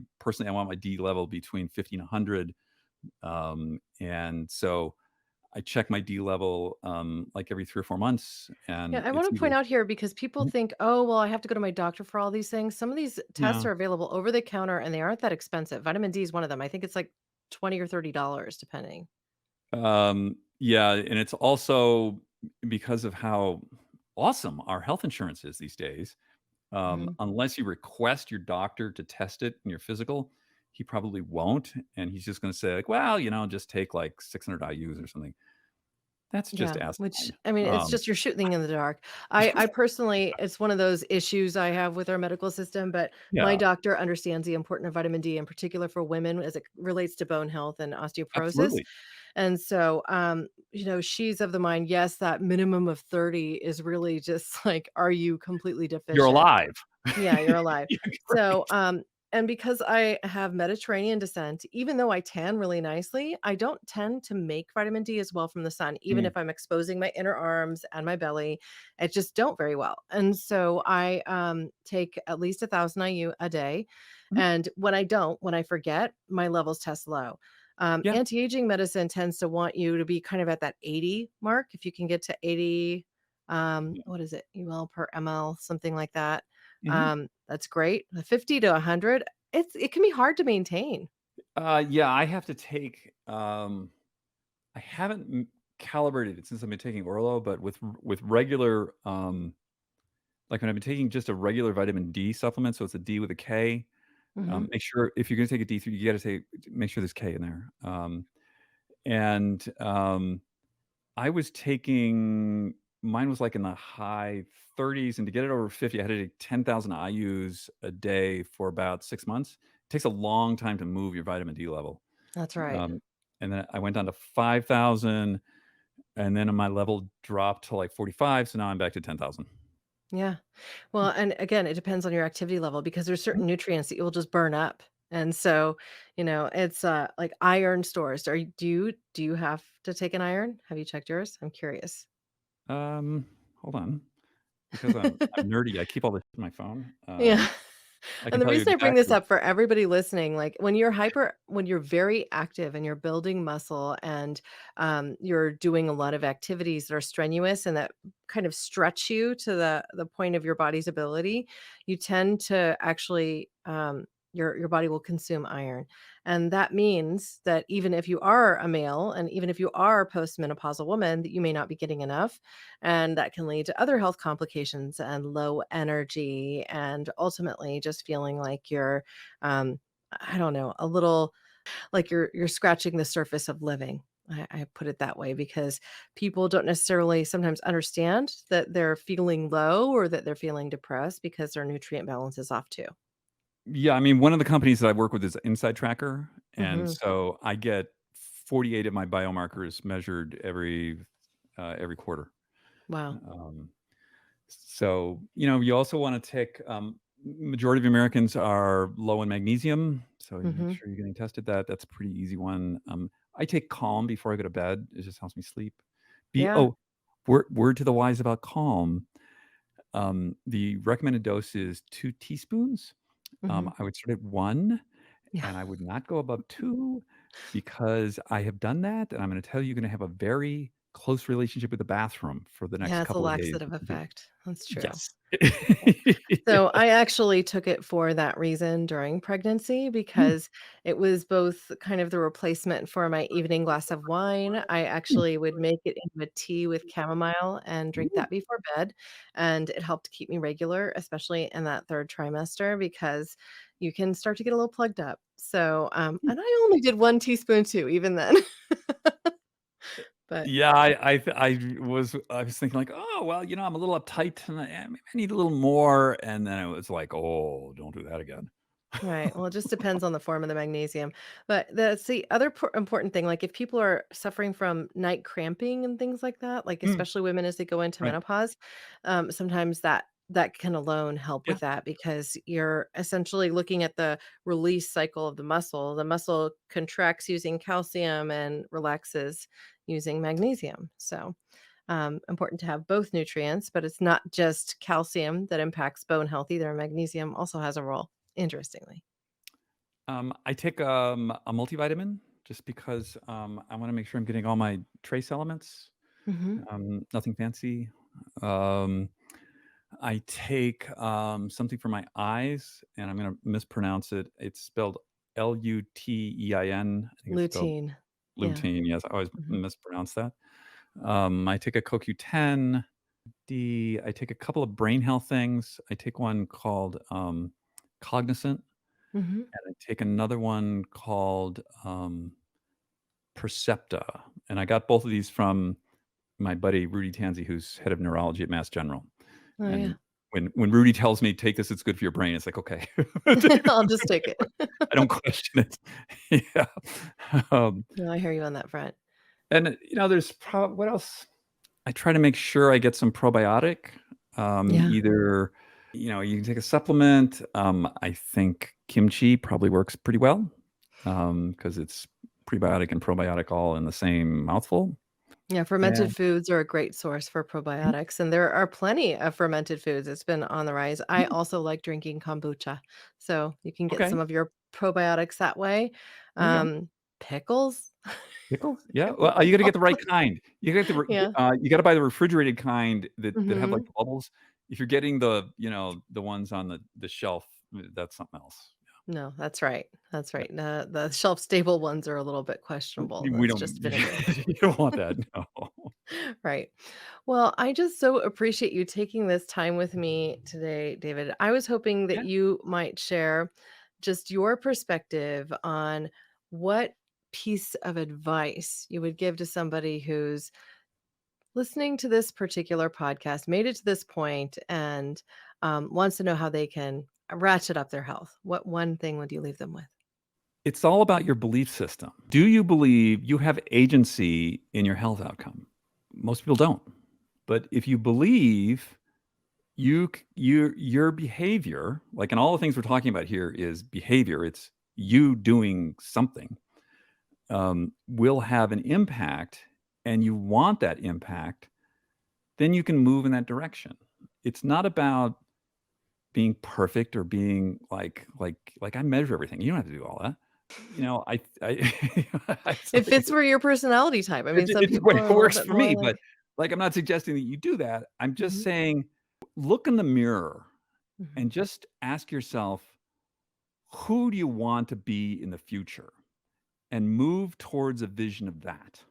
[SPEAKER 1] D level between 50 and 100. And so I check my D level, like every 3 or 4 months,
[SPEAKER 2] Yeah,
[SPEAKER 1] and
[SPEAKER 2] I
[SPEAKER 1] it's
[SPEAKER 2] want to
[SPEAKER 1] either
[SPEAKER 2] point out here because people
[SPEAKER 1] Mhm.
[SPEAKER 2] think, oh, well, I have to go to my doctor for all these things. Some of these tests
[SPEAKER 1] Yeah.
[SPEAKER 2] are available over the counter and they aren't that expensive. Vitamin D is one of them. I think it's like 20 or $30 depending.
[SPEAKER 1] Yeah, and it's also because of how awesome our health insurance is these days.
[SPEAKER 2] Mhm.
[SPEAKER 1] Unless you request your doctor to test it in your physical, he probably won't, and he's just gonna say, like, "Well, just take, like, 600 IUs or something." That's just
[SPEAKER 2] Yeah, which
[SPEAKER 1] asinine.
[SPEAKER 2] I mean, it's
[SPEAKER 1] Um
[SPEAKER 2] just you're shooting in the dark. I personally, it's one of those issues I have with our medical system, but my
[SPEAKER 1] Yeah,
[SPEAKER 2] doctor understands the importance of vitamin D, in particular for women as it relates to bone health and osteoporosis.
[SPEAKER 1] absolutely.
[SPEAKER 2] And so, she's of the mind, yes, that minimum of 30 is really just like, are you completely
[SPEAKER 1] You're
[SPEAKER 2] deficient?
[SPEAKER 1] alive.
[SPEAKER 2] Yeah, you're alive.
[SPEAKER 1] Yeah,
[SPEAKER 2] So,
[SPEAKER 1] great.
[SPEAKER 2] and because I have Mediterranean descent, even though I tan really nicely, I don't tend to make vitamin D as well from the sun, even
[SPEAKER 1] Mm,
[SPEAKER 2] if I'm exposing my inner arms and my belly. I just don't very well. And so I take at least 1,000 IU a day.
[SPEAKER 1] mhm.
[SPEAKER 2] And when I don't, when I forget, my levels test low.
[SPEAKER 1] Yeah,
[SPEAKER 2] Anti-aging medicine tends to want you to be kind of at that 80 mark. If you can get to 80,
[SPEAKER 1] yeah.
[SPEAKER 2] what is it, UL per ML, something like that,
[SPEAKER 1] Mhm.
[SPEAKER 2] that's great. 50 to 100, it can be hard to maintain.
[SPEAKER 1] Yeah, I have to take, I haven't calibrated it since I've been taking Orlo, but with regular, like when I've been taking just a regular vitamin D supplement, so it's a D with a K.
[SPEAKER 2] Mhm,
[SPEAKER 1] Make sure if you're going to take a D3, you got to make sure there's K in there. And I was taking mine was like in the high 30s, and to get it over 50, I had to take 10,000 IU's a day for about 6 months. It takes a long time to move your vitamin D level.
[SPEAKER 2] that's right.
[SPEAKER 1] Um, and then I went down to 5,000, and then my level dropped to like 45. So now I'm back to 10,000.
[SPEAKER 2] Yeah. Well, and again, it depends on your activity level because there's
[SPEAKER 1] Mhm.
[SPEAKER 2] certain nutrients that you'll just burn up. And so, it's, like iron stores. Do you have to take an iron? Have you checked yours? I'm curious.
[SPEAKER 1] Hold on, because I'm nerdy. I keep all this in my phone.
[SPEAKER 2] Yeah.
[SPEAKER 1] I
[SPEAKER 2] And
[SPEAKER 1] can
[SPEAKER 2] the
[SPEAKER 1] tell you
[SPEAKER 2] reason I bring this
[SPEAKER 1] exactly.
[SPEAKER 2] up for everybody listening, like when you're very active and you're building muscle and you're doing a lot of activities that are strenuous and that kind of stretch you to the point of your body's ability, you tend to actually your body will consume iron. And that means that even if you are a male and even if you are a postmenopausal woman, that you may not be getting enough, and that can lead to other health complications and low energy and ultimately just feeling like you're um I don't know, a little like you're scratching the surface of living. I put it that way because people don't necessarily sometimes understand that they're feeling low or that they're feeling depressed because their nutrient balance is off too.
[SPEAKER 1] Yeah, I mean, one of the companies that I work with is Inside Tracker, and
[SPEAKER 2] Hmm.
[SPEAKER 1] so I get 48 of my biomarkers measured every quarter.
[SPEAKER 2] Wow.
[SPEAKER 1] Um, so you also want to take. Majority of Americans are low in magnesium, so you make
[SPEAKER 2] Hmm.
[SPEAKER 1] sure you're getting tested. That's a pretty easy one. I take Calm before I go to bed. It just helps me sleep.
[SPEAKER 2] Yeah.
[SPEAKER 1] Oh, word to the wise about Calm. The recommended dose is 2 teaspoons.
[SPEAKER 2] Hmm.
[SPEAKER 1] I would start at 1,
[SPEAKER 2] Yeah.
[SPEAKER 1] and I would not go above 2 because I have done that, and I'm gonna tell you, you're gonna have a very close relationship with the bathroom for the next
[SPEAKER 2] Yeah, it's a
[SPEAKER 1] couple of days
[SPEAKER 2] laxative
[SPEAKER 1] if you do.
[SPEAKER 2] effect. That's true.
[SPEAKER 1] Yes.
[SPEAKER 2] So I actually took it for that reason during pregnancy
[SPEAKER 1] Mm,
[SPEAKER 2] because it was both kind of the replacement for my evening glass of wine. I
[SPEAKER 1] mm,
[SPEAKER 2] actually would make it into a tea with chamomile and drink
[SPEAKER 1] ooh,
[SPEAKER 2] that before bed. And it helped keep me regular, especially in that third trimester, because you can start to get a little plugged up. So,
[SPEAKER 1] mm.
[SPEAKER 2] and I only did 1 teaspoon too, even then. But
[SPEAKER 1] Yeah, I was thinking like, "Oh, well, I'm a little uptight and maybe I need a little more," and then it was like, "Oh, don't do that again."
[SPEAKER 2] right. Well, it just depends on the form of the magnesium. But that's the other important thing. Like if people are suffering from night cramping and things like that, like
[SPEAKER 1] Mm,
[SPEAKER 2] especially women as they go into
[SPEAKER 1] right.
[SPEAKER 2] menopause, sometimes that can alone help
[SPEAKER 1] Yeah.
[SPEAKER 2] with that because you're essentially looking at the release cycle of the muscle. The muscle contracts using calcium and relaxes using magnesium. So important to have both nutrients, but it's not just calcium that impacts bone health either. Magnesium also has a role, interestingly.
[SPEAKER 1] I take, a multivitamin just because, I wanna make sure I'm getting all my trace elements,
[SPEAKER 2] Hmm.
[SPEAKER 1] nothing fancy. Um, I take, something for my eyes, and I'm gonna mispronounce it. It's spelled Lutein. I think it's spelled
[SPEAKER 2] Lutein. Yeah.
[SPEAKER 1] lutein, yes, I always
[SPEAKER 2] Hmm.
[SPEAKER 1] mispronounce that. I take a CoQ10. I take a couple of brain health things. I take one called, Cognizant,
[SPEAKER 2] Hmm.
[SPEAKER 1] and I take another one called, Percepta, and I got both of these from my buddy Rudy Tanzi, who's head of neurology at Mass General,
[SPEAKER 2] Oh, yeah.
[SPEAKER 1] and when Rudy tells me, "Take this, it's good for your brain," it's like, "Okay."
[SPEAKER 2] I'll just take it.
[SPEAKER 1] I don't question it. Yeah. Um,
[SPEAKER 2] No, I hear you on that front.
[SPEAKER 1] and, there's what else? I try to make sure I get some probiotic,
[SPEAKER 2] Yeah.
[SPEAKER 1] either, you can take a supplement. I think kimchi probably works pretty well, because it's prebiotic and probiotic all in the same mouthful.
[SPEAKER 2] Yeah, fermented
[SPEAKER 1] And
[SPEAKER 2] foods are a great source for
[SPEAKER 1] Mhm.
[SPEAKER 2] probiotics, and there are plenty of fermented foods. It's been on the rise. I
[SPEAKER 1] Mm,
[SPEAKER 2] also like drinking kombucha, so you can get some
[SPEAKER 1] okay,
[SPEAKER 2] of your probiotics that way.
[SPEAKER 1] there you go.
[SPEAKER 2] Pickles,
[SPEAKER 1] Pickles? Yeah, well, you
[SPEAKER 2] pickles
[SPEAKER 1] gotta get the right
[SPEAKER 2] also.
[SPEAKER 1] kind.
[SPEAKER 2] Yeah.
[SPEAKER 1] You gotta buy the refrigerated kind that have, like,
[SPEAKER 2] Mhm.
[SPEAKER 1] the bubbles. If you're getting the ones on the shelf, that's something else.
[SPEAKER 2] No, that's right. That's
[SPEAKER 1] Yeah.
[SPEAKER 2] right. The shelf stable ones are a little bit questionable.
[SPEAKER 1] We
[SPEAKER 2] That's
[SPEAKER 1] don't
[SPEAKER 2] just vinegar.
[SPEAKER 1] you don't want that, no.
[SPEAKER 2] Right. Well, I just so appreciate you taking this time with me today, David. I was hoping that
[SPEAKER 1] Yeah,
[SPEAKER 2] you might share just your perspective on what piece of advice you would give to somebody who's listening to this particular podcast, made it to this point, and wants to know how they can ratchet up their health. What one thing would you leave them with?
[SPEAKER 1] it's all about your belief system. Do you believe you have agency in your health outcome? Most people don't. But if you believe your behavior, like in all the things we're talking about here is behavior, it's you doing something, will have an impact, and you want that impact, then you can move in that direction. It's not about being perfect or being like I measure everything. You don't have to do all that. I
[SPEAKER 2] It
[SPEAKER 1] something
[SPEAKER 2] fits for your personality type. I mean, some
[SPEAKER 1] it's
[SPEAKER 2] people
[SPEAKER 1] what
[SPEAKER 2] are a little
[SPEAKER 1] works
[SPEAKER 2] bit
[SPEAKER 1] for
[SPEAKER 2] more
[SPEAKER 1] me,
[SPEAKER 2] like,
[SPEAKER 1] but, like, I'm not suggesting that you do that. I'm just
[SPEAKER 2] mhm,
[SPEAKER 1] saying, look in the mirror
[SPEAKER 2] mhm.
[SPEAKER 1] and just ask yourself, who do you want to be in the future? And move towards a vision of that.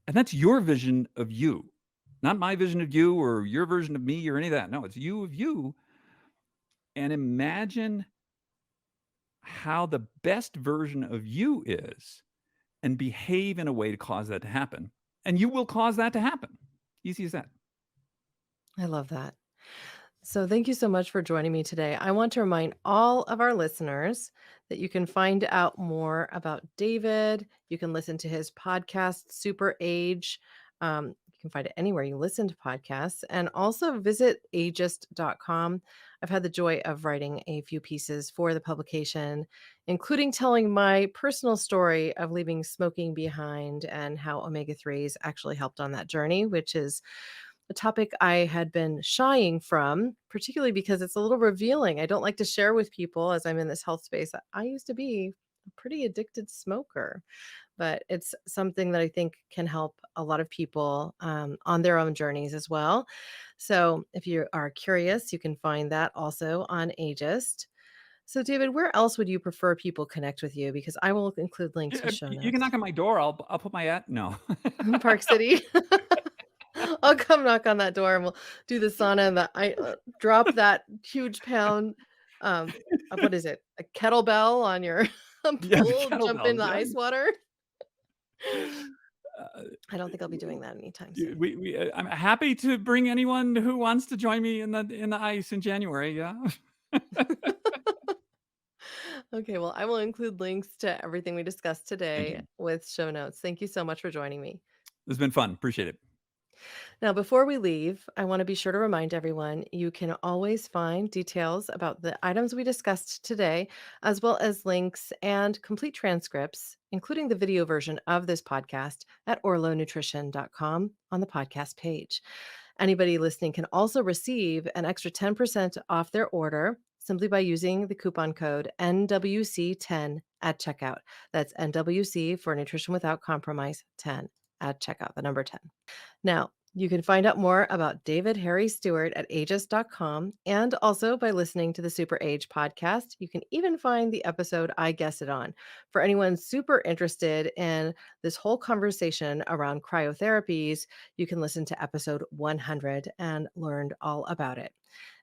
[SPEAKER 1] And that's your vision of you, not my vision of you or your version of me or any of that. No, it's you of you. And imagine how the best version of you is and behave in a way to cause that to happen. And you will cause that to happen. Easy as that.
[SPEAKER 2] I love that. So, thank you so much for joining me today. I want to remind all of our listeners that you can find out more about David. You can listen to his podcast, SuperAge. You can find it anywhere you listen to podcasts and also visit ageist.com. I've had the joy of writing a few pieces for the publication, including telling my personal story of leaving smoking behind and how omega 3s actually helped on that journey, which is a topic I had been shying from, particularly because it's a little revealing. I don't like to share with people as I'm in this health space. I used to be a pretty addicted smoker, but it's something that I think can help a lot of people on their own journeys as well. So if you are curious, you can find that also on Ageist. So, David, where else would you prefer people connect with you? Because I will include links with show
[SPEAKER 1] You can
[SPEAKER 2] notes.
[SPEAKER 1] knock on my door. I'll put my ad. No.
[SPEAKER 2] Park City. I'll come knock on that door and we'll do the sauna and the I drop that huge pound, what is it? A kettlebell on your
[SPEAKER 1] Yeah, the
[SPEAKER 2] pool, jump in
[SPEAKER 1] kettlebells.
[SPEAKER 2] the
[SPEAKER 1] Yeah.
[SPEAKER 2] ice water. I don't think I'll be doing that anytime soon.
[SPEAKER 1] I'm happy to bring anyone who wants to join me in the ice in January. Yeah.
[SPEAKER 2] Okay, well, I will include links to everything we discussed
[SPEAKER 1] Thank
[SPEAKER 2] today
[SPEAKER 1] you.
[SPEAKER 2] with show notes. Thank you so much for joining me.
[SPEAKER 1] This has been fun. Appreciate it.
[SPEAKER 2] Now, before we leave, I want to be sure to remind everyone you can always find details about the items we discussed today, as well as links and complete transcripts, including the video version of this podcast at orlonutrition.com on the podcast page. Anybody listening can also receive an extra 10% off their order simply by using the coupon code NWC10 at checkout. That's NWC for Nutrition Without Compromise 10 at checkout, the number 10. Now, you can find out more about David Harry Stewart at AGEIST.com and also by listening to the SuperAge podcast. You can even find the episode I guested on. For anyone super interested in this whole conversation around cryotherapies, you can listen to episode 100 and learn all about it.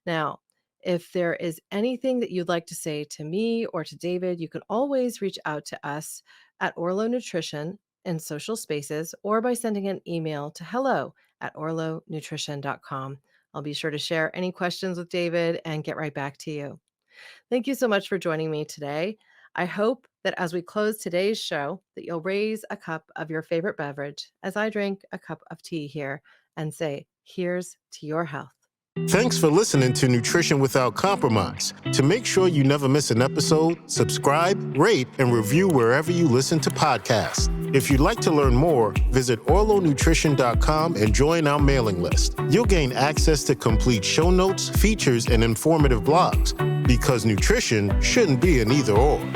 [SPEAKER 2] Now, if there is anything that you'd like to say to me or to David, you can always reach out to us at Orlo Nutrition in social spaces or by sending an email to hello@orlonutrition.com. I'll be sure to share any questions with David and get right back to you. Thank you so much for joining me today. I hope that as we close today's show, that you'll raise a cup of your favorite beverage as I drink a cup of tea here and say, here's to your health.
[SPEAKER 3] Thanks for listening to Nutrition Without Compromise. To make sure you never miss an episode, subscribe, rate, and review wherever you listen to podcasts. If you'd like to learn more, visit orlonutrition.com and join our mailing list. You'll gain access to complete show notes, features, and informative blogs, because nutrition shouldn't be an either-or.